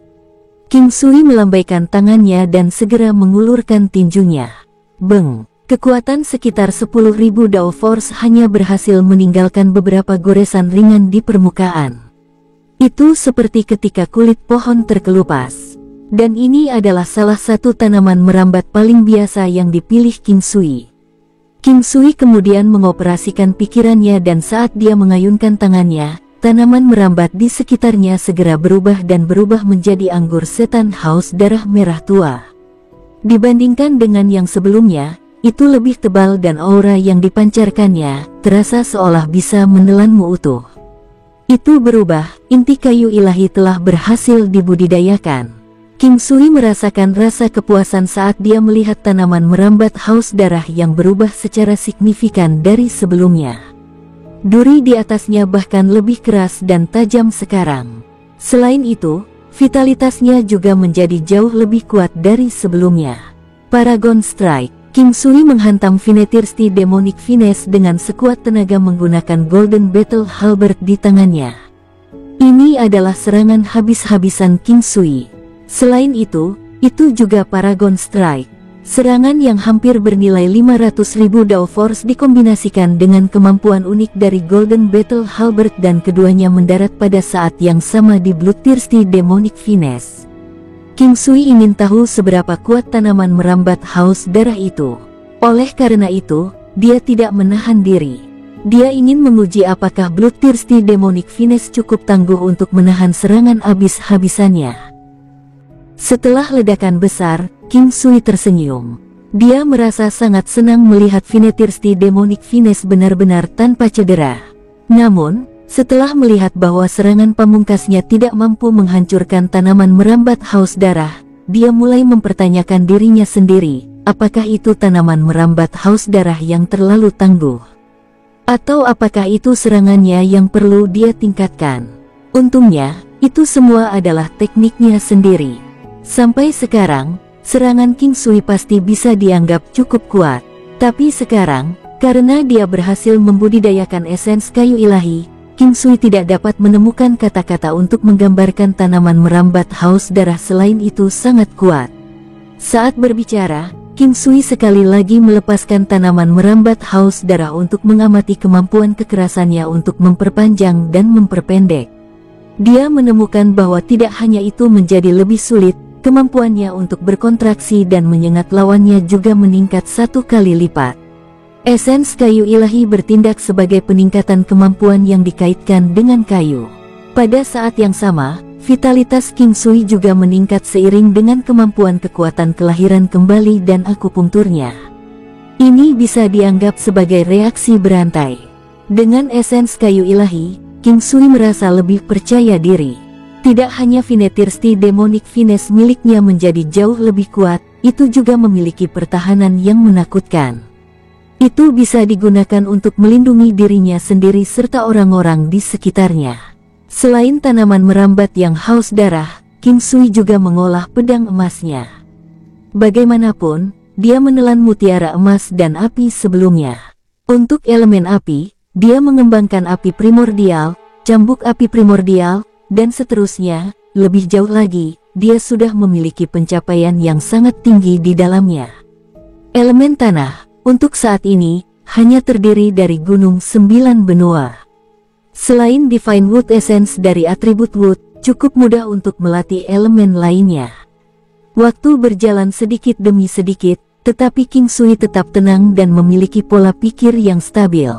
King Sui melambaikan tangannya dan segera mengulurkan tinjunya. Beng! Kekuatan sekitar 10.000 Dao Force hanya berhasil meninggalkan beberapa goresan ringan di permukaan. Itu seperti ketika kulit pohon terkelupas. Dan ini adalah salah satu tanaman merambat paling biasa yang dipilih King Sui. King Sui kemudian mengoperasikan pikirannya dan saat dia mengayunkan tangannya, tanaman merambat di sekitarnya segera berubah menjadi anggur setan haus darah merah tua. Dibandingkan dengan yang sebelumnya, itu lebih tebal dan aura yang dipancarkannya terasa seolah bisa menelanmu utuh. Itu berubah, inti kayu ilahi telah berhasil dibudidayakan. King Sui merasakan rasa kepuasan saat dia melihat tanaman merambat haus darah yang berubah secara signifikan dari sebelumnya. Duri di atasnya bahkan lebih keras dan tajam sekarang. Selain itu, vitalitasnya juga menjadi jauh lebih kuat dari sebelumnya. Paragon Strike. King Sui menghantam Finetirsti Demonic Finesse dengan sekuat tenaga menggunakan Golden Battle Halberd di tangannya. Ini adalah serangan habis-habisan King Sui. Selain itu juga Paragon Strike. Serangan yang hampir bernilai 500.000 Dao Force dikombinasikan dengan kemampuan unik dari Golden Battle Halberd dan keduanya mendarat pada saat yang sama di Bloodthirsty Demonic Finesse. King Sui ingin tahu seberapa kuat tanaman merambat haus darah itu. Oleh karena itu, dia tidak menahan diri. Dia ingin menguji apakah Bloodthirsty Demonic Finesse cukup tangguh untuk menahan serangan habis-habisannya. Setelah ledakan besar, King Sui tersenyum. Dia merasa sangat senang melihat Finetirsti Demonic Finesse benar-benar tanpa cedera. Namun, setelah melihat bahwa serangan pamungkasnya tidak mampu menghancurkan tanaman merambat haus darah, dia mulai mempertanyakan dirinya sendiri, apakah itu tanaman merambat haus darah yang terlalu tangguh? Atau apakah itu serangannya yang perlu dia tingkatkan? Untungnya, itu semua adalah tekniknya sendiri. Sampai sekarang, serangan King Sui pasti bisa dianggap cukup kuat. Tapi sekarang, karena dia berhasil membudidayakan esens kayu ilahi, King Sui tidak dapat menemukan kata-kata untuk menggambarkan tanaman merambat haus darah selain itu sangat kuat. Saat berbicara, King Sui sekali lagi melepaskan tanaman merambat haus darah untuk mengamati kemampuan kekerasannya untuk memperpanjang dan memperpendek. Dia menemukan bahwa tidak hanya itu menjadi lebih sulit, kemampuannya untuk berkontraksi dan menyengat lawannya juga meningkat 1 kali lipat. Esens kayu ilahi bertindak sebagai peningkatan kemampuan yang dikaitkan dengan kayu. Pada saat yang sama, vitalitas King Sui juga meningkat seiring dengan kemampuan kekuatan kelahiran kembali dan akupunkturnya. Ini bisa dianggap sebagai reaksi berantai. Dengan esens kayu ilahi, King Sui merasa lebih percaya diri. Tidak hanya Finetirsti Demonic Finesse miliknya menjadi jauh lebih kuat, itu juga memiliki pertahanan yang menakutkan. Itu bisa digunakan untuk melindungi dirinya sendiri serta orang-orang di sekitarnya. Selain tanaman merambat yang haus darah, King Sui juga mengolah pedang emasnya. Bagaimanapun, dia menelan mutiara emas dan api sebelumnya. Untuk elemen api, dia mengembangkan api primordial, cambuk api primordial, dan seterusnya. Lebih jauh lagi, dia sudah memiliki pencapaian yang sangat tinggi di dalamnya. Elemen tanah. Untuk saat ini, hanya terdiri dari gunung 9 benua. Selain Divine Wood Essence dari atribut Wood, cukup mudah untuk melatih elemen lainnya. Waktu berjalan sedikit demi sedikit, tetapi King Sui tetap tenang dan memiliki pola pikir yang stabil.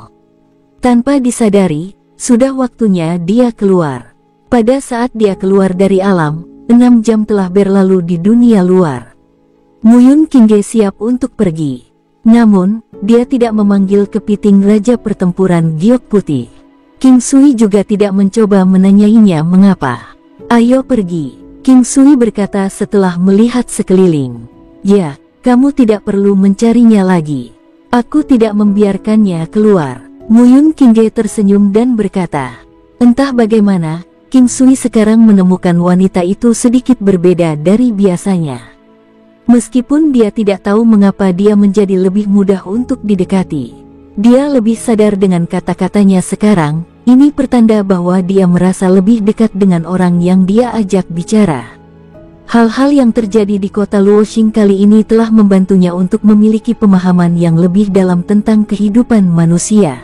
Tanpa disadari, sudah waktunya dia keluar. Pada saat dia keluar dari alam, 6 jam telah berlalu di dunia luar. Muyun Qingge siap untuk pergi. Namun, dia tidak memanggil kepiting Raja Pertempuran Giok Putih. King Sui juga tidak mencoba menanyainya mengapa. "Ayo pergi," King Sui berkata setelah melihat sekeliling. "Ya, kamu tidak perlu mencarinya lagi. Aku tidak membiarkannya keluar." Muyun Qingge tersenyum dan berkata. Entah bagaimana, King Sui sekarang menemukan wanita itu sedikit berbeda dari biasanya. Meskipun dia tidak tahu mengapa dia menjadi lebih mudah untuk didekati, dia lebih sadar dengan kata-katanya sekarang. Ini pertanda bahwa dia merasa lebih dekat dengan orang yang dia ajak bicara. Hal-hal yang terjadi di kota Luoxing kali ini telah membantunya untuk memiliki pemahaman yang lebih dalam tentang kehidupan manusia.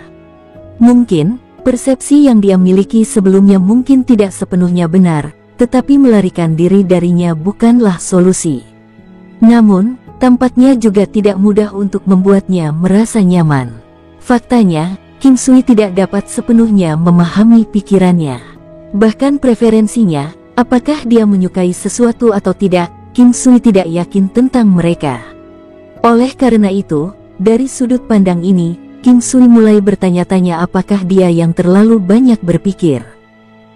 Mungkin, persepsi yang dia miliki sebelumnya mungkin tidak sepenuhnya benar, tetapi melarikan diri darinya bukanlah solusi. Namun, tampaknya juga tidak mudah untuk membuatnya merasa nyaman. Faktanya, King Sui tidak dapat sepenuhnya memahami pikirannya. Bahkan preferensinya, apakah dia menyukai sesuatu atau tidak, King Sui tidak yakin tentang mereka. Oleh karena itu, dari sudut pandang ini, King Sui mulai bertanya-tanya apakah dia yang terlalu banyak berpikir.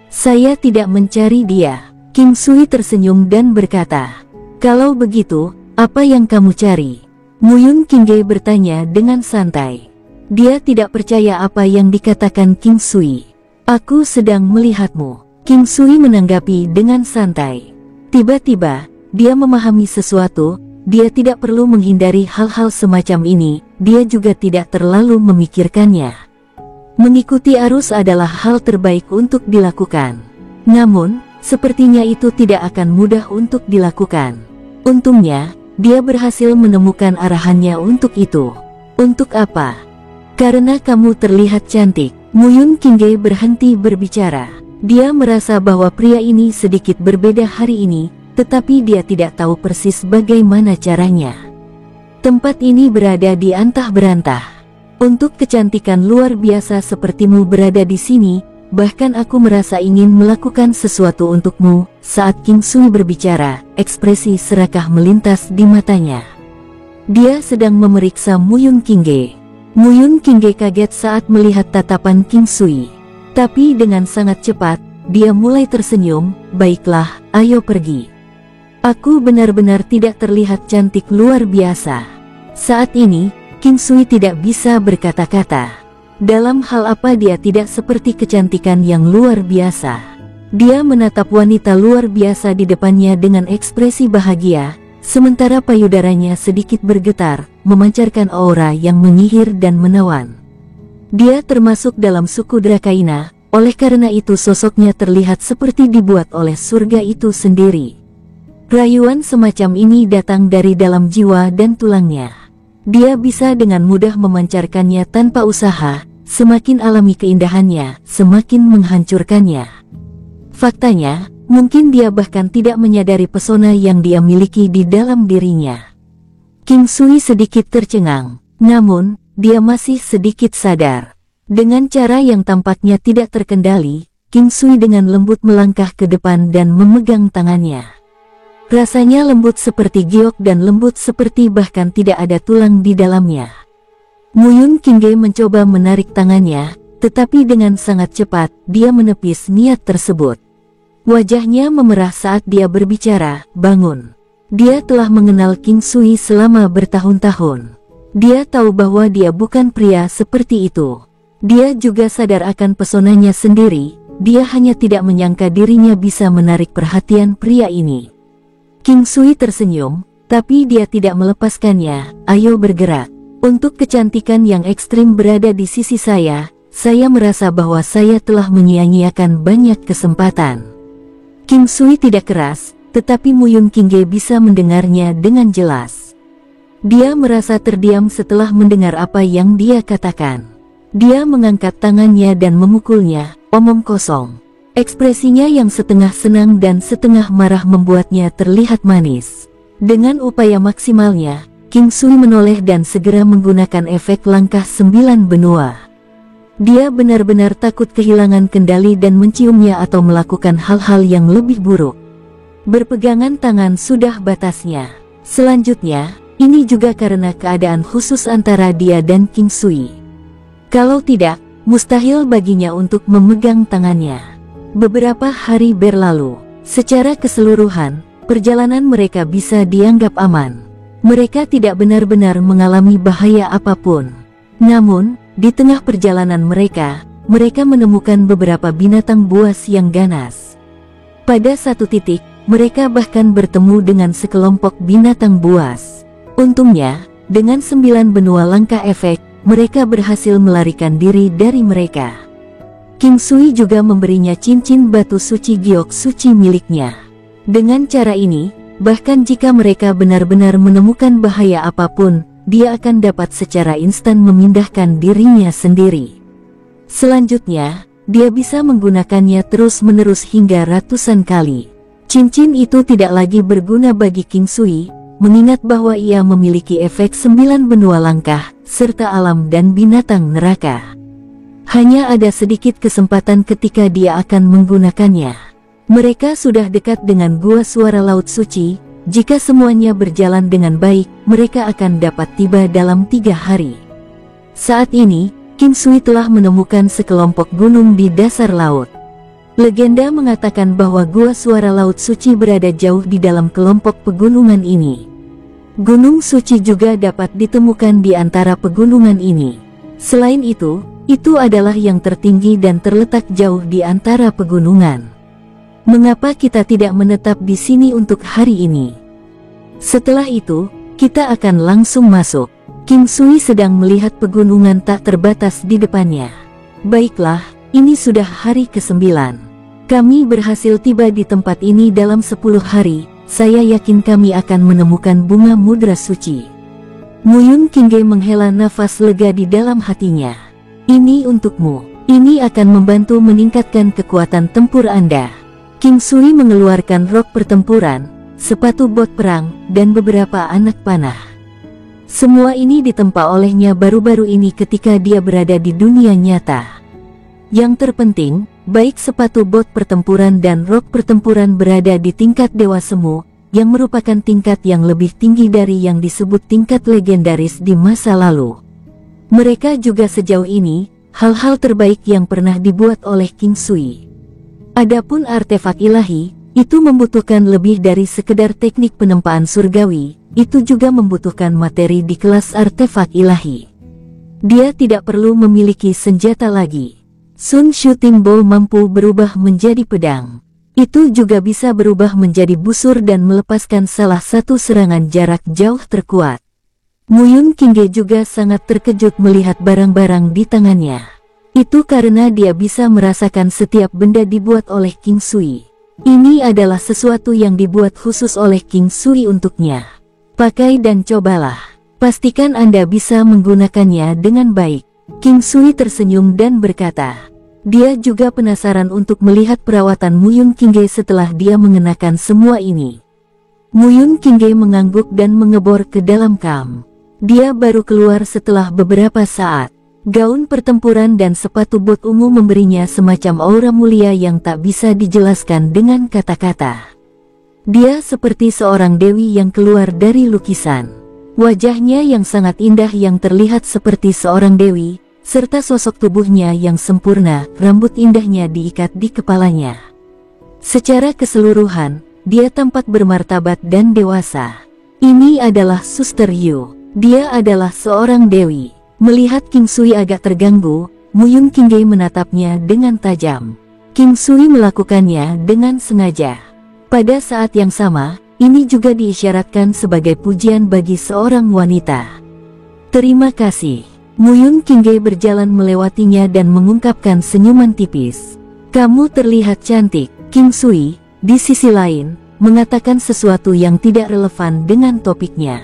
"Saya tidak mencari dia." King Sui tersenyum dan berkata. "Kalau begitu, apa yang kamu cari?" Muyun Qingge bertanya dengan santai. Dia tidak percaya apa yang dikatakan King Sui. "Aku sedang melihatmu." King Sui menanggapi dengan santai. Tiba-tiba, dia memahami sesuatu. Dia tidak perlu menghindari hal-hal semacam ini, dia juga tidak terlalu memikirkannya. Mengikuti arus adalah hal terbaik untuk dilakukan. Namun, sepertinya itu tidak akan mudah untuk dilakukan. Untungnya, dia berhasil menemukan arahannya untuk itu. "Untuk apa?" "Karena kamu terlihat cantik." Muyun Qingge berhenti berbicara. Dia merasa bahwa pria ini sedikit berbeda hari ini, tetapi dia tidak tahu persis bagaimana caranya. Tempat ini berada di antah berantah. "Untuk kecantikan luar biasa sepertimu berada di sini, bahkan aku merasa ingin melakukan sesuatu untukmu." Saat King Sui berbicara, ekspresi serakah melintas di matanya. Dia sedang memeriksa Muyun Qingge. Muyun Qingge kaget saat melihat tatapan King Sui. Tapi dengan sangat cepat, dia mulai tersenyum. "Baiklah, ayo pergi. Aku benar-benar tidak terlihat cantik luar biasa." Saat ini, King Sui tidak bisa berkata-kata. Dalam hal apa dia tidak seperti kecantikan yang luar biasa. Dia menatap wanita luar biasa di depannya dengan ekspresi bahagia, sementara payudaranya sedikit bergetar, memancarkan aura yang menyihir dan menawan. Dia termasuk dalam suku Drakaina, oleh karena itu sosoknya terlihat seperti dibuat oleh surga itu sendiri. Rayuan semacam ini datang dari dalam jiwa dan tulangnya. Dia bisa dengan mudah memancarkannya tanpa usaha, semakin alami keindahannya, semakin menghancurkannya. Faktanya, mungkin dia bahkan tidak menyadari pesona yang dia miliki di dalam dirinya. King Sui sedikit tercengang, namun, dia masih sedikit sadar. Dengan cara yang tampaknya tidak terkendali, King Sui dengan lembut melangkah ke depan dan memegang tangannya. Rasanya lembut seperti giok dan lembut seperti bahkan tidak ada tulang di dalamnya. Muyun Qingge mencoba menarik tangannya, tetapi dengan sangat cepat, dia menepis niat tersebut. Wajahnya memerah saat dia berbicara, "Bangun." Dia telah mengenal King Sui selama bertahun-tahun. Dia tahu bahwa dia bukan pria seperti itu. Dia juga sadar akan pesonanya sendiri, dia hanya tidak menyangka dirinya bisa menarik perhatian pria ini. King Sui tersenyum, tapi dia tidak melepaskannya. "Ayo bergerak. Untuk kecantikan yang ekstrim berada di sisi saya merasa bahwa saya telah menyia-nyiakan banyak kesempatan." King Sui tidak keras, tetapi Muyun Qingge bisa mendengarnya dengan jelas. Dia merasa terdiam setelah mendengar apa yang dia katakan. Dia mengangkat tangannya dan memukulnya, omong kosong. Ekspresinya yang setengah senang dan setengah marah membuatnya terlihat manis. Dengan upaya maksimalnya, King Sui menoleh dan segera menggunakan efek langkah 9 benua. Dia benar-benar takut kehilangan kendali dan menciumnya atau melakukan hal-hal yang lebih buruk. Berpegangan tangan sudah batasnya. Selanjutnya, ini juga karena keadaan khusus antara dia dan King Sui. Kalau tidak, mustahil baginya untuk memegang tangannya. Beberapa hari berlalu. Secara keseluruhan, perjalanan mereka bisa dianggap aman. Mereka tidak benar-benar mengalami bahaya apapun. Namun, di tengah perjalanan mereka menemukan beberapa binatang buas yang ganas. Pada satu titik, mereka bahkan bertemu dengan sekelompok binatang buas. Untungnya, dengan 9 benua langkah efek, mereka berhasil melarikan diri dari mereka. King Sui juga memberinya cincin batu suci giok suci miliknya. Dengan cara ini, bahkan jika mereka benar-benar menemukan bahaya apapun, dia akan dapat secara instan memindahkan dirinya sendiri. Selanjutnya, dia bisa menggunakannya terus-menerus hingga ratusan kali. Cincin itu tidak lagi berguna bagi King Sui, mengingat bahwa ia memiliki efek 9 benua langkah, serta alam dan binatang neraka. Hanya ada sedikit kesempatan ketika dia akan menggunakannya. Mereka sudah dekat dengan gua suara laut suci. Jika semuanya berjalan dengan baik, mereka akan dapat tiba dalam 3 hari. Saat ini, King Sui telah menemukan sekelompok gunung di dasar laut. Legenda mengatakan bahwa gua suara laut suci berada jauh di dalam kelompok pegunungan ini. Gunung suci juga dapat ditemukan di antara pegunungan ini. Selain itu adalah yang tertinggi dan terletak jauh di antara pegunungan. Mengapa kita tidak menetap di sini untuk hari ini? Setelah itu, kita akan langsung masuk. King Sui sedang melihat pegunungan tak terbatas di depannya. Baiklah, ini sudah hari ke-9. Kami berhasil tiba di tempat ini dalam 10 hari. Saya yakin kami akan menemukan bunga mudra suci. Muyun Qingge menghela nafas lega di dalam hatinya. Ini untukmu. Ini akan membantu meningkatkan kekuatan tempur Anda. King Sui mengeluarkan rok pertempuran, sepatu bot perang, dan beberapa anak panah. Semua ini ditempa olehnya baru-baru ini ketika dia berada di dunia nyata. Yang terpenting, baik sepatu bot pertempuran dan rok pertempuran berada di tingkat Dewa Semu, yang merupakan tingkat yang lebih tinggi dari yang disebut tingkat legendaris di masa lalu. Mereka juga sejauh ini, hal-hal terbaik yang pernah dibuat oleh King Sui. Adapun artefak ilahi, itu membutuhkan lebih dari sekedar teknik penempaan surgawi, itu juga membutuhkan materi di kelas artefak ilahi. Dia tidak perlu memiliki senjata lagi. Sun Shooting Bow mampu berubah menjadi pedang. Itu juga bisa berubah menjadi busur dan melepaskan salah satu serangan jarak jauh terkuat. Muyun Qingge juga sangat terkejut melihat barang-barang di tangannya. Itu karena dia bisa merasakan setiap benda dibuat oleh King Sui. Ini adalah sesuatu yang dibuat khusus oleh King Sui untuknya. Pakai dan cobalah. Pastikan Anda bisa menggunakannya dengan baik. King Sui tersenyum dan berkata. Dia juga penasaran untuk melihat perawatan Muyun Qingge setelah dia mengenakan semua ini. Muyun Qingge mengangguk dan mengebor ke dalam kam. Dia baru keluar setelah beberapa saat. Gaun pertempuran dan sepatu bot ungu memberinya semacam aura mulia yang tak bisa dijelaskan dengan kata-kata. Dia seperti seorang dewi yang keluar dari lukisan. Wajahnya yang sangat indah yang terlihat seperti seorang dewi, serta sosok tubuhnya yang sempurna, rambut indahnya diikat di kepalanya. Secara keseluruhan, dia tampak bermartabat dan dewasa. Ini adalah Suster Yu. Dia adalah seorang dewi. Melihat King Sui agak terganggu, Muyun Qingge menatapnya dengan tajam. King Sui melakukannya dengan sengaja. Pada saat yang sama, ini juga diisyaratkan sebagai pujian bagi seorang wanita. Terima kasih. Muyun Qingge berjalan melewatinya dan mengungkapkan senyuman tipis. Kamu terlihat cantik. King Sui, di sisi lain, mengatakan sesuatu yang tidak relevan dengan topiknya.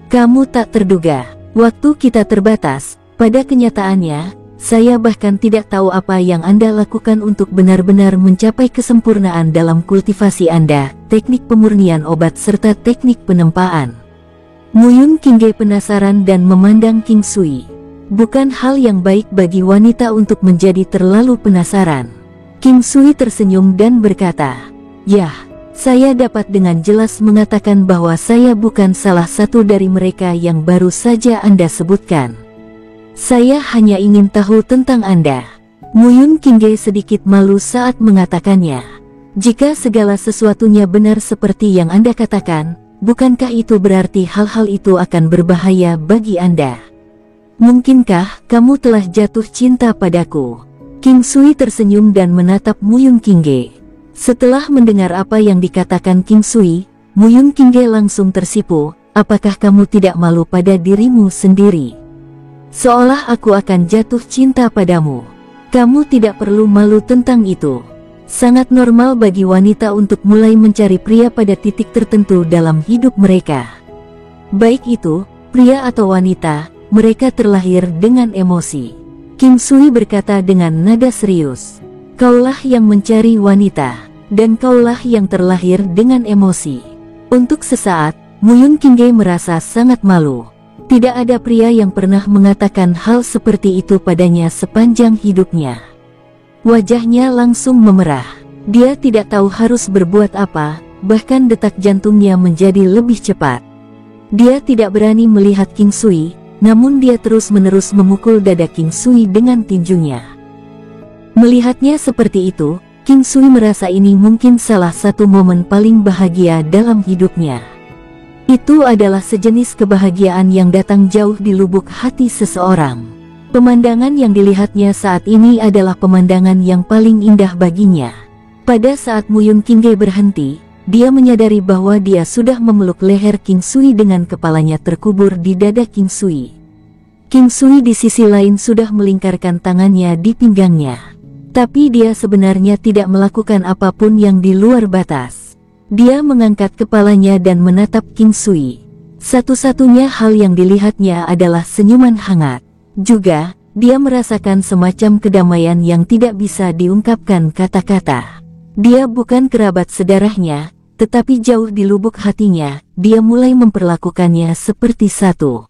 Kamu tak terduga. Waktu kita terbatas. Pada kenyataannya, saya bahkan tidak tahu apa yang Anda lakukan untuk benar-benar mencapai kesempurnaan dalam kultivasi Anda, teknik pemurnian obat serta teknik penempaan. Muyun Qingge penasaran dan memandang King Sui. Bukan hal yang baik bagi wanita untuk menjadi terlalu penasaran. King Sui tersenyum dan berkata, "Yah, saya dapat dengan jelas mengatakan bahwa saya bukan salah satu dari mereka yang baru saja Anda sebutkan. Saya hanya ingin tahu tentang Anda." Muyun Qingge sedikit malu saat mengatakannya. "Jika segala sesuatunya benar seperti yang Anda katakan, bukankah itu berarti hal-hal itu akan berbahaya bagi Anda? Mungkinkah kamu telah jatuh cinta padaku?" King Sui tersenyum dan menatap Muyun Qingge. Setelah mendengar apa yang dikatakan King Sui, Muyun Qingge langsung tersipu. "Apakah kamu tidak malu pada dirimu sendiri? Seolah aku akan jatuh cinta padamu. Kamu tidak perlu malu tentang itu. Sangat normal bagi wanita untuk mulai mencari pria pada titik tertentu dalam hidup mereka. Baik itu, pria atau wanita, mereka terlahir dengan emosi." King Sui berkata dengan nada serius, "Kaulah yang mencari wanita, dan kaulah yang terlahir dengan emosi." Untuk sesaat, Muyun Qingge merasa sangat malu. Tidak ada pria yang pernah mengatakan hal seperti itu padanya sepanjang hidupnya. Wajahnya langsung memerah. Dia tidak tahu harus berbuat apa, bahkan detak jantungnya menjadi lebih cepat. Dia tidak berani melihat King Sui, namun dia terus-menerus memukul dada King Sui dengan tinjunya. Melihatnya seperti itu, King Sui merasa ini mungkin salah satu momen paling bahagia dalam hidupnya. Itu adalah sejenis kebahagiaan yang datang jauh di lubuk hati seseorang. Pemandangan yang dilihatnya saat ini adalah pemandangan yang paling indah baginya. Pada saat Muyun Qingge berhenti, dia menyadari bahwa dia sudah memeluk leher King Sui dengan kepalanya terkubur di dada King Sui. King Sui di sisi lain sudah melingkarkan tangannya di pinggangnya. Tapi dia sebenarnya tidak melakukan apapun yang di luar batas. Dia mengangkat kepalanya dan menatap King Sui. Satu-satunya hal yang dilihatnya adalah senyuman hangat. Juga, dia merasakan semacam kedamaian yang tidak bisa diungkapkan kata-kata. Dia bukan kerabat sedarahnya, tetapi jauh di lubuk hatinya, dia mulai memperlakukannya seperti satu.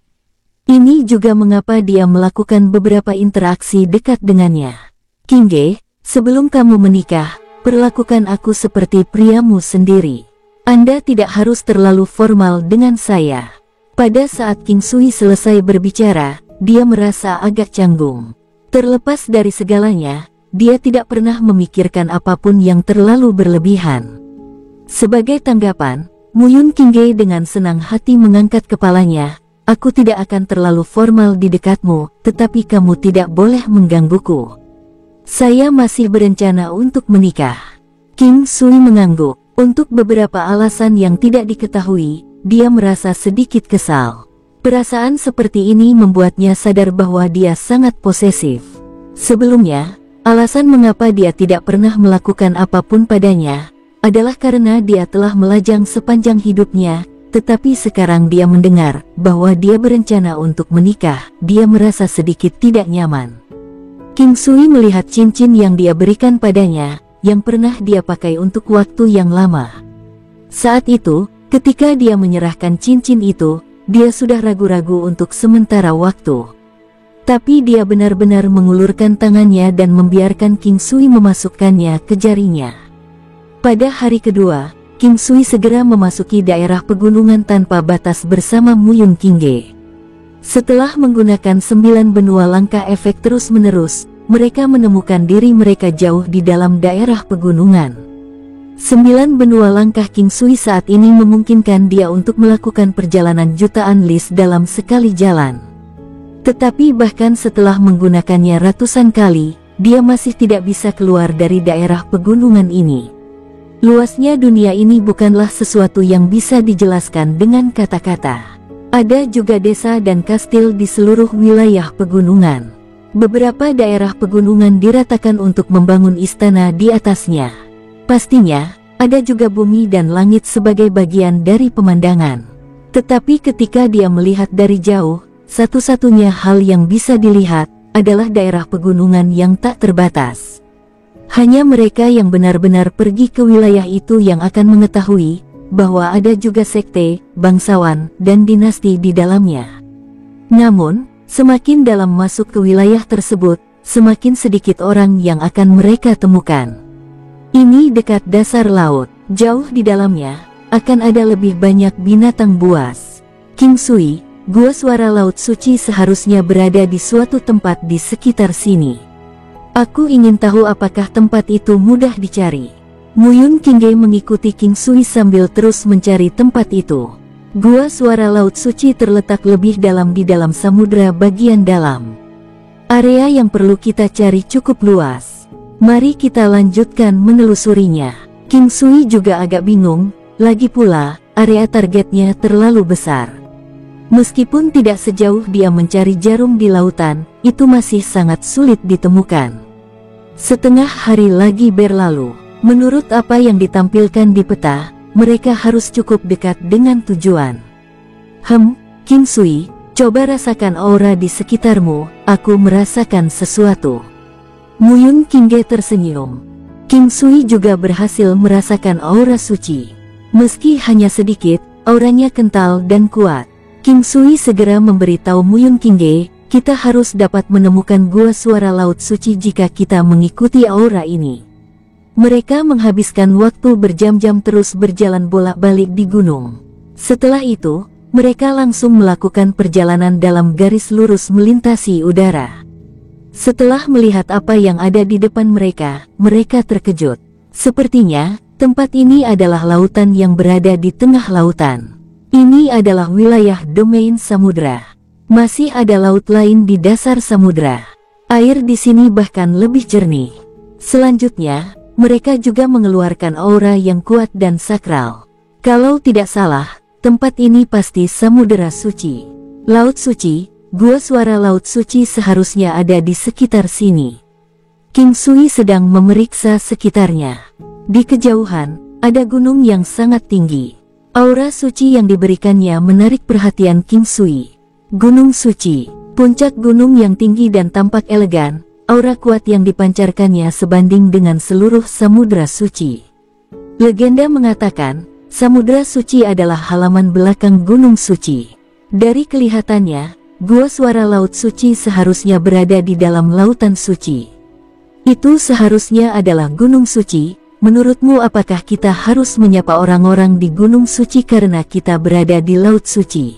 Ini juga mengapa dia melakukan beberapa interaksi dekat dengannya. "Qingge, sebelum kamu menikah, perlakukan aku seperti priamu sendiri. Anda tidak harus terlalu formal dengan saya." Pada saat King Sui selesai berbicara, dia merasa agak canggung. Terlepas dari segalanya, dia tidak pernah memikirkan apapun yang terlalu berlebihan. Sebagai tanggapan, Muyun Qingge dengan senang hati mengangkat kepalanya. "Aku tidak akan terlalu formal di dekatmu, tetapi kamu tidak boleh menggangguku. Saya masih berencana untuk menikah." King Sui mengangguk. Untuk beberapa alasan yang tidak diketahui, dia merasa sedikit kesal. Perasaan seperti ini membuatnya sadar bahwa dia sangat posesif. Sebelumnya, alasan mengapa dia tidak pernah melakukan apapun padanya adalah karena dia telah melajang sepanjang hidupnya, tetapi sekarang dia mendengar bahwa dia berencana untuk menikah, dia merasa sedikit tidak nyaman. King Sui melihat cincin yang dia berikan padanya, yang pernah dia pakai untuk waktu yang lama. Saat itu, ketika dia menyerahkan cincin itu, dia sudah ragu-ragu untuk sementara waktu. Tapi dia benar-benar mengulurkan tangannya dan membiarkan King Sui memasukkannya ke jarinya. Pada hari kedua, King Sui segera memasuki daerah pegunungan tanpa batas bersama Muyun Qingge. Setelah menggunakan 9 benua langkah efek terus-menerus, mereka menemukan diri mereka jauh di dalam daerah pegunungan. 9 benua langkah King Sui saat ini memungkinkan dia untuk melakukan perjalanan jutaan lis dalam sekali jalan. Tetapi bahkan setelah menggunakannya ratusan kali, dia masih tidak bisa keluar dari daerah pegunungan ini. Luasnya dunia ini bukanlah sesuatu yang bisa dijelaskan dengan kata-kata. Ada juga desa dan kastil di seluruh wilayah pegunungan. Beberapa daerah pegunungan diratakan untuk membangun istana di atasnya. Pastinya, ada juga bumi dan langit sebagai bagian dari pemandangan. Tetapi ketika dia melihat dari jauh, satu-satunya hal yang bisa dilihat adalah daerah pegunungan yang tak terbatas. Hanya mereka yang benar-benar pergi ke wilayah itu yang akan mengetahui bahwa ada juga sekte, bangsawan, dan dinasti di dalamnya. Namun, semakin dalam masuk ke wilayah tersebut, semakin sedikit orang yang akan mereka temukan. Ini dekat dasar laut, jauh di dalamnya akan ada lebih banyak binatang buas. King Sui, gua suara laut suci seharusnya berada di suatu tempat di sekitar sini. Aku ingin tahu apakah tempat itu mudah dicari. Muyun Qingge mengikuti King Sui sambil terus mencari tempat itu. Gua suara laut suci terletak lebih dalam di dalam samudera bagian dalam. Area yang perlu kita cari cukup luas. Mari kita lanjutkan menelusurinya. King Sui juga agak bingung, lagi pula area targetnya terlalu besar. Meskipun tidak sejauh dia mencari jarum di lautan, itu masih sangat sulit ditemukan. Setengah hari lagi berlalu. Menurut apa yang ditampilkan di peta, mereka harus cukup dekat dengan tujuan. King Sui, coba rasakan aura di sekitarmu, aku merasakan sesuatu. Muyun Qingge tersenyum. King Sui juga berhasil merasakan aura suci. Meski hanya sedikit, auranya kental dan kuat. King Sui segera memberitahu Muyun Qingge, kita harus dapat menemukan gua suara laut suci jika kita mengikuti aura ini. Mereka menghabiskan waktu berjam-jam terus berjalan bolak-balik di gunung. Setelah itu, mereka langsung melakukan perjalanan dalam garis lurus melintasi udara. Setelah melihat apa yang ada di depan mereka, mereka terkejut. Sepertinya, tempat ini adalah lautan yang berada di tengah lautan. Ini adalah wilayah domain samudra. Masih ada laut lain di dasar samudra. Air di sini bahkan lebih jernih. Selanjutnya, mereka juga mengeluarkan aura yang kuat dan sakral. Kalau tidak salah, tempat ini pasti samudera suci. Laut suci, gua suara laut suci seharusnya ada di sekitar sini. King Sui sedang memeriksa sekitarnya. Di kejauhan, ada gunung yang sangat tinggi. Aura suci yang diberikannya menarik perhatian King Sui. Gunung suci, puncak gunung yang tinggi dan tampak elegan. Aura kuat yang dipancarkannya sebanding dengan seluruh samudra suci. Legenda mengatakan, samudra suci adalah halaman belakang gunung suci. Dari kelihatannya, gua suara laut suci seharusnya berada di dalam lautan suci. Itu seharusnya adalah gunung suci. Menurutmu apakah kita harus menyapa orang-orang di gunung suci karena kita berada di laut suci?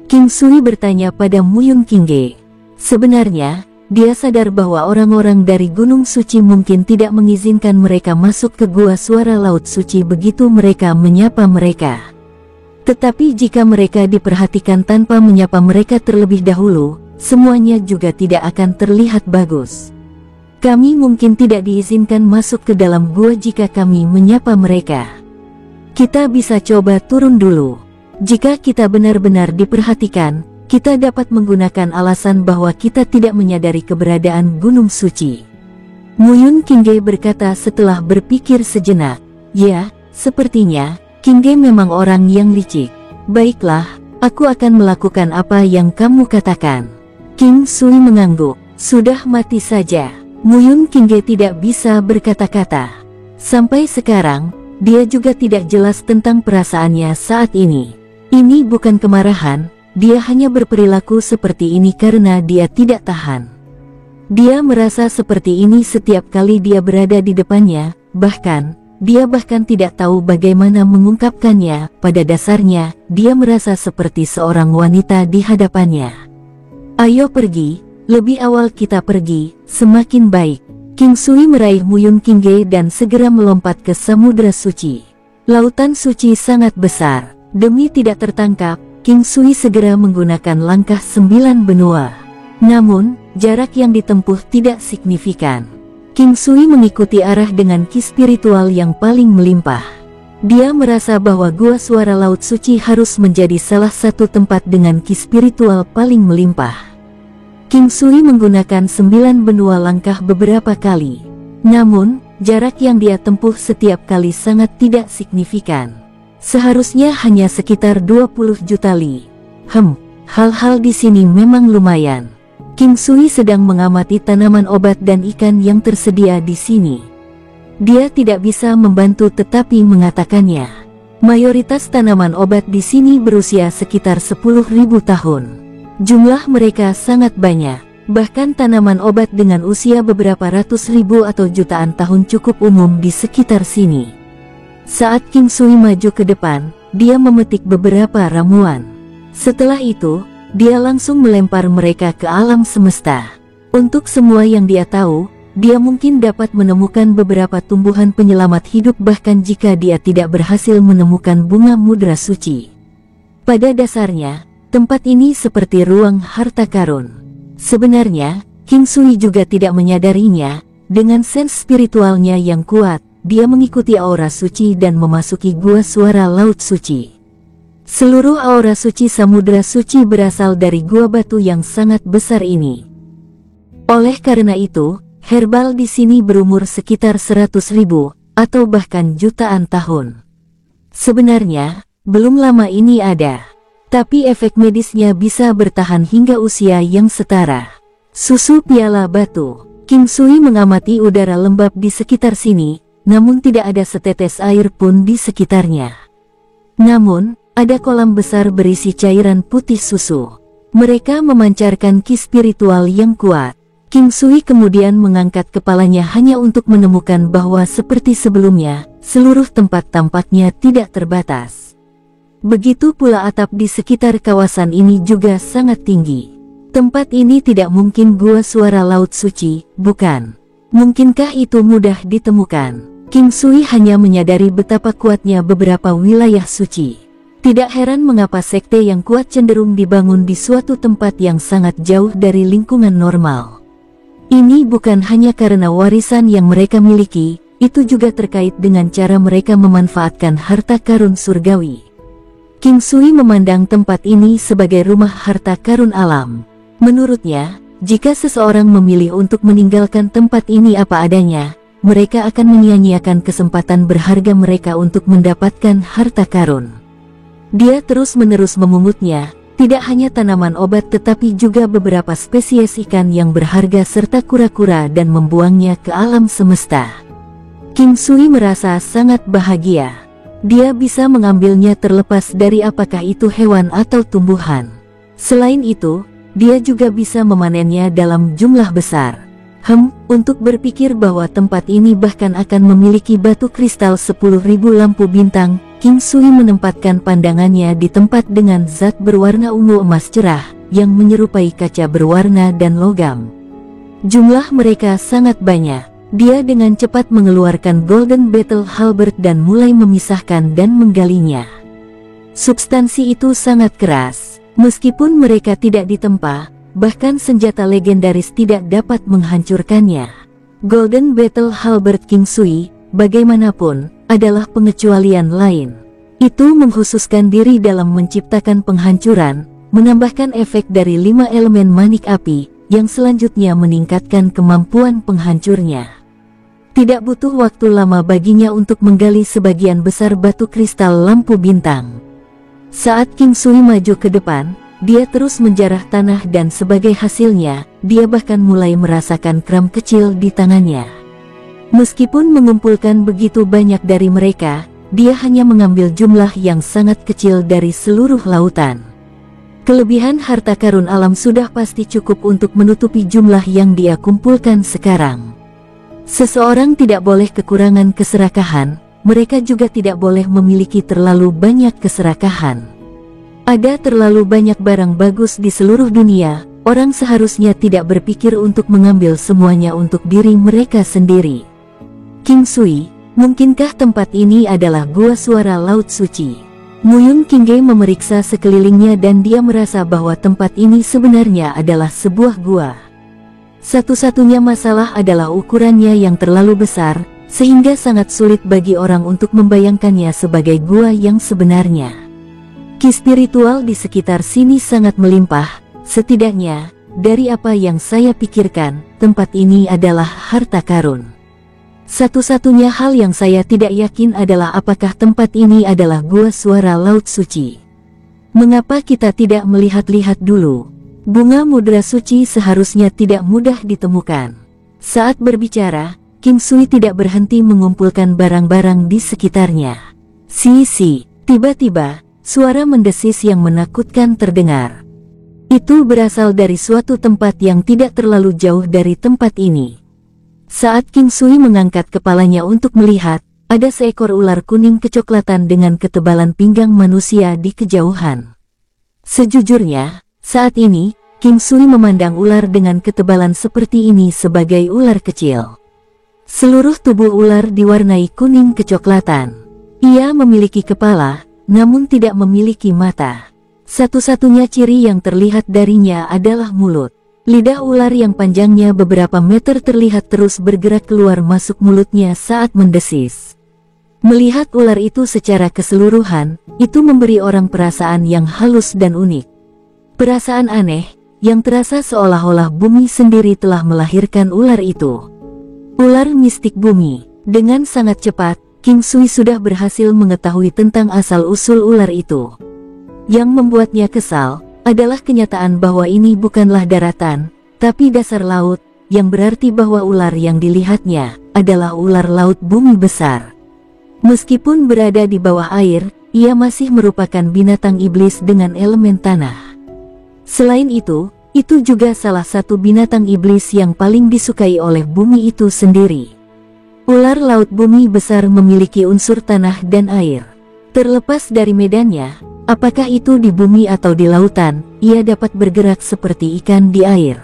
King Sui bertanya pada Muyun Qingge. Sebenarnya, dia sadar bahwa orang-orang dari Gunung Suci mungkin tidak mengizinkan mereka masuk ke gua suara laut suci begitu mereka menyapa mereka. Tetapi jika mereka diperhatikan tanpa menyapa mereka terlebih dahulu, semuanya juga tidak akan terlihat bagus. Kami mungkin tidak diizinkan masuk ke dalam gua jika kami menyapa mereka. Kita bisa coba turun dulu. Jika kita benar-benar diperhatikan, kita dapat menggunakan alasan bahwa kita tidak menyadari keberadaan Gunung Suci. Muyun Qingge berkata setelah berpikir sejenak. Ya, sepertinya, Qingge memang orang yang licik. Baiklah, aku akan melakukan apa yang kamu katakan. King Sui mengangguk. Sudah mati saja. Muyun Qingge tidak bisa berkata-kata. Sampai sekarang, dia juga tidak jelas tentang perasaannya saat ini. Ini bukan kemarahan. Dia hanya berperilaku seperti ini karena dia tidak tahan. Dia merasa seperti ini setiap kali dia berada di depannya, dia bahkan tidak tahu bagaimana mengungkapkannya. Pada dasarnya, dia merasa seperti seorang wanita di hadapannya. Ayo pergi, lebih awal kita pergi, semakin baik. King Sui meraih Muyun Qingge dan segera melompat ke Samudra Suci. Lautan suci sangat besar, demi tidak tertangkap, King Sui segera menggunakan langkah 9 benua. Namun, jarak yang ditempuh tidak signifikan. King Sui mengikuti arah dengan ki spiritual yang paling melimpah. Dia merasa bahwa gua suara laut suci harus menjadi salah satu tempat dengan ki spiritual paling melimpah. King Sui menggunakan 9 benua langkah beberapa kali. Namun, jarak yang dia tempuh setiap kali sangat tidak signifikan. Seharusnya hanya sekitar 20 juta li. Hal-hal di sini memang lumayan. King Sui sedang mengamati tanaman obat dan ikan yang tersedia di sini. Dia tidak bisa membantu tetapi mengatakannya. Mayoritas tanaman obat di sini berusia sekitar 10.000 tahun. Jumlah mereka sangat banyak. Bahkan tanaman obat dengan usia beberapa ratus ribu atau jutaan tahun cukup umum di sekitar sini. Saat King Sui maju ke depan, dia memetik beberapa ramuan. Setelah itu, dia langsung melempar mereka ke alam semesta. Untuk semua yang dia tahu, dia mungkin dapat menemukan beberapa tumbuhan penyelamat hidup bahkan jika dia tidak berhasil menemukan bunga mudra suci. Pada dasarnya, tempat ini seperti ruang harta karun. Sebenarnya, King Sui juga tidak menyadarinya. Dengan sense spiritualnya yang kuat, dia mengikuti aura suci dan memasuki gua suara laut suci. Seluruh aura suci samudra suci berasal dari gua batu yang sangat besar ini. Oleh karena itu, herbal di sini berumur sekitar 100.000 atau bahkan jutaan tahun. Sebenarnya, belum lama ini ada. Tapi efek medisnya bisa bertahan hingga usia yang setara. Susu piala batu. King Sui mengamati udara lembab di sekitar sini, namun tidak ada setetes air pun di sekitarnya. Namun, ada kolam besar berisi cairan putih susu. Mereka memancarkan ki spiritual yang kuat. King Sui kemudian mengangkat kepalanya hanya untuk menemukan bahwa seperti sebelumnya, seluruh tempat tampaknya tidak terbatas. Begitu pula atap di sekitar kawasan ini juga sangat tinggi. Tempat ini tidak mungkin gua suara laut suci, bukan? Mungkinkah itu mudah ditemukan? King Sui hanya menyadari betapa kuatnya beberapa wilayah suci. Tidak heran mengapa sekte yang kuat cenderung dibangun di suatu tempat yang sangat jauh dari lingkungan normal. Ini bukan hanya karena warisan yang mereka miliki, itu juga terkait dengan cara mereka memanfaatkan harta karun surgawi. King Sui memandang tempat ini sebagai rumah harta karun alam. Menurutnya, jika seseorang memilih untuk meninggalkan tempat ini apa adanya, mereka akan menyia-nyiakan kesempatan berharga mereka untuk mendapatkan harta karun. Dia terus-menerus memungutnya, tidak hanya tanaman obat tetapi juga beberapa spesies ikan yang berharga serta kura-kura dan membuangnya ke alam semesta. King Sui merasa sangat bahagia. Dia bisa mengambilnya terlepas dari apakah itu hewan atau tumbuhan. Selain itu, dia juga bisa memanennya dalam jumlah besar. Untuk berpikir bahwa tempat ini bahkan akan memiliki batu kristal 10.000 lampu bintang, King Sui menempatkan pandangannya di tempat dengan zat berwarna ungu emas cerah, yang menyerupai kaca berwarna dan logam. Jumlah mereka sangat banyak. Dia dengan cepat mengeluarkan Golden Battle Halberd dan mulai memisahkan dan menggalinya. Substansi itu sangat keras. Meskipun mereka tidak ditempa, bahkan senjata legendaris tidak dapat menghancurkannya. Golden Battle Halberd King Sui, bagaimanapun, adalah pengecualian lain. Itu mengkhususkan diri dalam menciptakan penghancuran, menambahkan efek dari 5 elemen manik api, yang selanjutnya meningkatkan kemampuan penghancurnya. Tidak butuh waktu lama baginya untuk menggali sebagian besar batu kristal lampu bintang. Saat King Sui maju ke depan, dia terus menjarah tanah dan sebagai hasilnya, dia bahkan mulai merasakan kram kecil di tangannya. Meskipun mengumpulkan begitu banyak dari mereka, dia hanya mengambil jumlah yang sangat kecil dari seluruh lautan. Kelebihan harta karun alam sudah pasti cukup untuk menutupi jumlah yang dia kumpulkan sekarang. Seseorang tidak boleh kekurangan keserakahan, mereka juga tidak boleh memiliki terlalu banyak keserakahan. Ada terlalu banyak barang bagus di seluruh dunia, orang seharusnya tidak berpikir untuk mengambil semuanya untuk diri mereka sendiri. King Sui, mungkinkah tempat ini adalah gua suara laut suci? Muyun Qingge memeriksa sekelilingnya dan dia merasa bahwa tempat ini sebenarnya adalah sebuah gua. Satu-satunya masalah adalah ukurannya yang terlalu besar, sehingga sangat sulit bagi orang untuk membayangkannya sebagai gua yang sebenarnya. Ki spiritual di sekitar sini sangat melimpah, setidaknya, dari apa yang saya pikirkan, tempat ini adalah harta karun. Satu-satunya hal yang saya tidak yakin adalah apakah tempat ini adalah gua suara laut suci. Mengapa kita tidak melihat-lihat dulu? Bunga mudra suci seharusnya tidak mudah ditemukan. Saat berbicara, King Sui tidak berhenti mengumpulkan barang-barang di sekitarnya. Tiba-tiba, suara mendesis yang menakutkan terdengar. Itu berasal dari suatu tempat yang tidak terlalu jauh dari tempat ini. Saat King Sui mengangkat kepalanya untuk melihat, ada seekor ular kuning kecoklatan dengan ketebalan pinggang manusia di kejauhan. Sejujurnya, saat ini, King Sui memandang ular dengan ketebalan seperti ini sebagai ular kecil. Seluruh tubuh ular diwarnai kuning kecoklatan. Ia memiliki kepala, namun tidak memiliki mata. Satu-satunya ciri yang terlihat darinya adalah mulut. Lidah ular yang panjangnya beberapa meter terlihat terus bergerak keluar masuk mulutnya saat mendesis. Melihat ular itu secara keseluruhan, itu memberi orang perasaan yang halus dan unik. Perasaan aneh, yang terasa seolah-olah bumi sendiri telah melahirkan ular itu. Ular mistik bumi. Dengan sangat cepat, King Sui sudah berhasil mengetahui tentang asal-usul ular itu. Yang membuatnya kesal adalah kenyataan bahwa ini bukanlah daratan, tapi dasar laut, yang berarti bahwa ular yang dilihatnya adalah ular laut bumi besar. Meskipun berada di bawah air, ia masih merupakan binatang iblis dengan elemen tanah. Selain itu juga salah satu binatang iblis yang paling disukai oleh bumi itu sendiri. Ular laut bumi besar memiliki unsur tanah dan air. Terlepas dari medannya, apakah itu di bumi atau di lautan, ia dapat bergerak seperti ikan di air.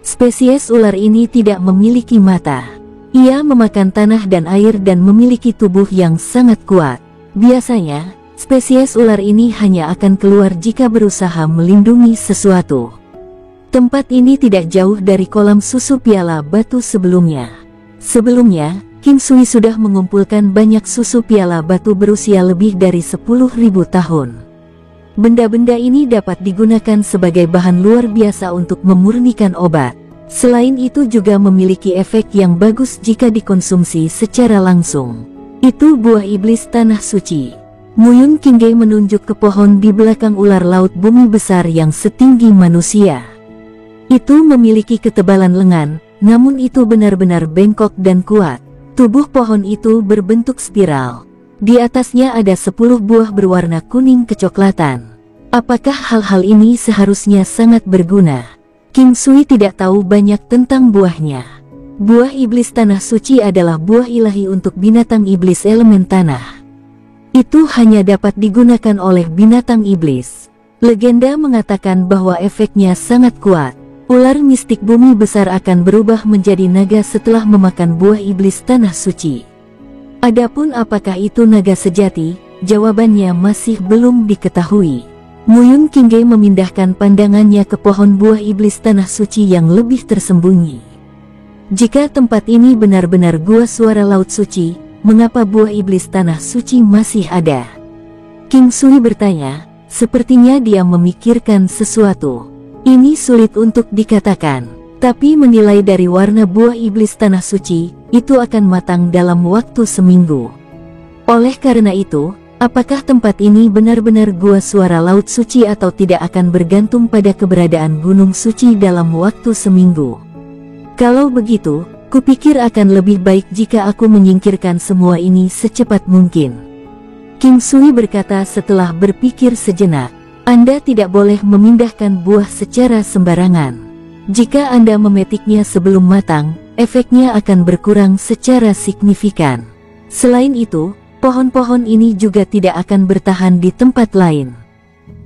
Spesies ular ini tidak memiliki mata. Ia memakan tanah dan air dan memiliki tubuh yang sangat kuat. Biasanya, spesies ular ini hanya akan keluar jika berusaha melindungi sesuatu. Tempat ini tidak jauh dari kolam susu piala batu sebelumnya. Sebelumnya, King Sui sudah mengumpulkan banyak susu piala batu berusia lebih dari 10.000 tahun. Benda-benda ini dapat digunakan sebagai bahan luar biasa untuk memurnikan obat. Selain itu juga memiliki efek yang bagus jika dikonsumsi secara langsung. Itu buah iblis tanah suci. Muyun Qingge menunjuk ke pohon di belakang ular laut bumi besar yang setinggi manusia. Itu memiliki ketebalan lengan, namun itu benar-benar bengkok dan kuat. Tubuh pohon itu berbentuk spiral. Di atasnya ada 10 buah berwarna kuning kecoklatan. Apakah hal-hal ini seharusnya sangat berguna? King Sui tidak tahu banyak tentang buahnya. Buah iblis tanah suci adalah buah ilahi untuk binatang iblis elemen tanah. Itu hanya dapat digunakan oleh binatang iblis. Legenda mengatakan bahwa efeknya sangat kuat. Ular mistik bumi besar akan berubah menjadi naga setelah memakan buah iblis tanah suci. Adapun apakah itu naga sejati, jawabannya masih belum diketahui. Muyun Qingge memindahkan pandangannya ke pohon buah iblis tanah suci yang lebih tersembunyi. Jika tempat ini benar-benar gua suara laut suci, mengapa buah iblis tanah suci masih ada? King Sui bertanya, sepertinya dia memikirkan sesuatu. Ini sulit untuk dikatakan, tapi menilai dari warna buah iblis tanah suci, itu akan matang dalam waktu seminggu. Oleh karena itu, apakah tempat ini benar-benar gua suara laut suci atau tidak akan bergantung pada keberadaan gunung suci dalam waktu seminggu. Kalau begitu, kupikir akan lebih baik jika aku menyingkirkan semua ini secepat mungkin. King Sui berkata setelah berpikir sejenak. Anda tidak boleh memindahkan buah secara sembarangan. Jika Anda memetiknya sebelum matang, efeknya akan berkurang secara signifikan. Selain itu, pohon-pohon ini juga tidak akan bertahan di tempat lain.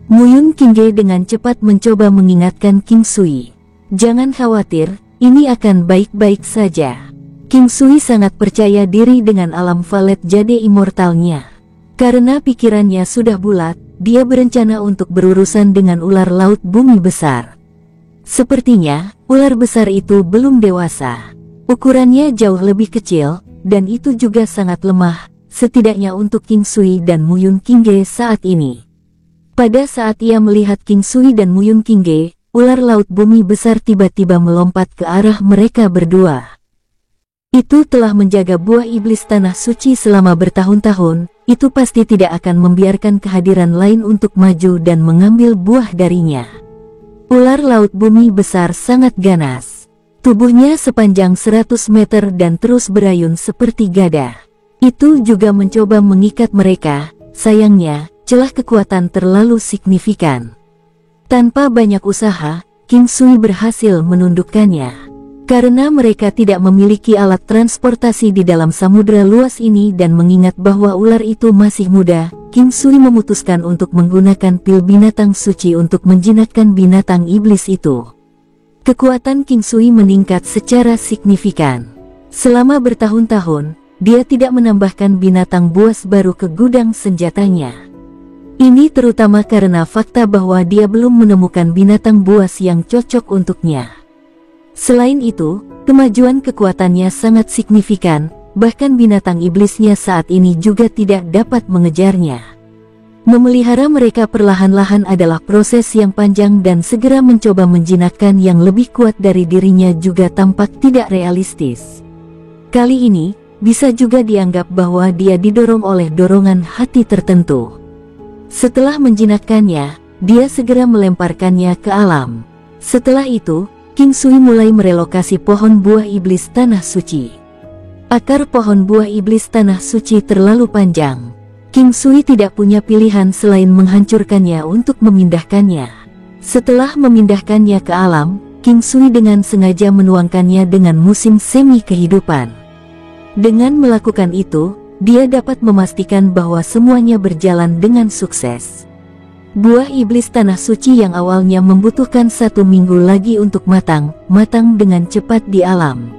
Muyun Qingge dengan cepat mencoba mengingatkan King Sui. Jangan khawatir, ini akan baik-baik saja. King Sui sangat percaya diri dengan alam valet jade immortalnya. Karena pikirannya sudah bulat, dia berencana untuk berurusan dengan ular laut bumi besar. Sepertinya, ular besar itu belum dewasa. Ukurannya jauh lebih kecil, dan itu juga sangat lemah, setidaknya untuk King Sui dan Muyun Qingge saat ini. Pada saat ia melihat King Sui dan Muyun Qingge, ular laut bumi besar tiba-tiba melompat ke arah mereka berdua. Itu telah menjaga buah iblis tanah suci selama bertahun-tahun, itu pasti tidak akan membiarkan kehadiran lain untuk maju dan mengambil buah darinya. Ular laut bumi besar sangat ganas. Tubuhnya sepanjang 100 meter dan terus berayun seperti gada. Itu juga mencoba mengikat mereka, sayangnya, celah kekuatan terlalu signifikan. Tanpa banyak usaha, King Sui berhasil menundukkannya. Karena mereka tidak memiliki alat transportasi di dalam samudera luas ini dan mengingat bahwa ular itu masih muda, King Sui memutuskan untuk menggunakan pil binatang suci untuk menjinakkan binatang iblis itu. Kekuatan King Sui meningkat secara signifikan. Selama bertahun-tahun, dia tidak menambahkan binatang buas baru ke gudang senjatanya. Ini terutama karena fakta bahwa dia belum menemukan binatang buas yang cocok untuknya. Selain itu, kemajuan kekuatannya sangat signifikan, bahkan binatang iblisnya saat ini juga tidak dapat mengejarnya. Memelihara mereka perlahan-lahan adalah proses yang panjang dan segera mencoba menjinakkan yang lebih kuat dari dirinya juga tampak tidak realistis. Kali ini, bisa juga dianggap bahwa dia didorong oleh dorongan hati tertentu. Setelah menjinakkannya, dia segera melemparkannya ke alam. Setelah itu, King Sui mulai merelokasi pohon buah iblis tanah suci. Akar pohon buah iblis tanah suci terlalu panjang. King Sui tidak punya pilihan selain menghancurkannya untuk memindahkannya. Setelah memindahkannya ke alam, King Sui dengan sengaja menuangkannya dengan musim semi kehidupan. Dengan melakukan itu, dia dapat memastikan bahwa semuanya berjalan dengan sukses. Buah iblis tanah suci yang awalnya membutuhkan 1 minggu lagi untuk matang dengan cepat di alam.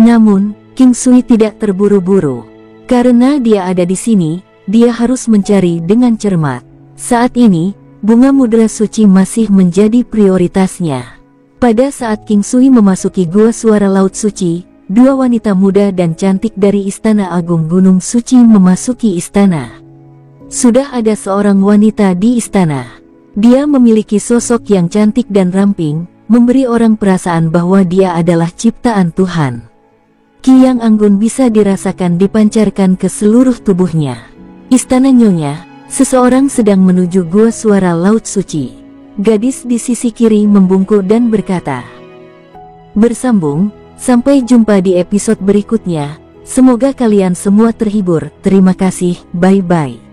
Namun, King Sui tidak terburu-buru. Karena dia ada di sini, dia harus mencari dengan cermat. Saat ini, bunga mudra suci masih menjadi prioritasnya. Pada saat King Sui memasuki gua suara laut suci, 2 wanita muda dan cantik dari Istana Agung Gunung Suci memasuki istana. Sudah ada seorang wanita di istana. Dia memiliki sosok yang cantik dan ramping, memberi orang perasaan bahwa dia adalah ciptaan Tuhan. Qi yang anggun bisa dirasakan dipancarkan ke seluruh tubuhnya. Istana Nyonya, seseorang sedang menuju gua suara laut suci. Gadis di sisi kiri membungkuk dan berkata. Bersambung, sampai jumpa di episode berikutnya. Semoga kalian semua terhibur. Terima kasih, bye-bye.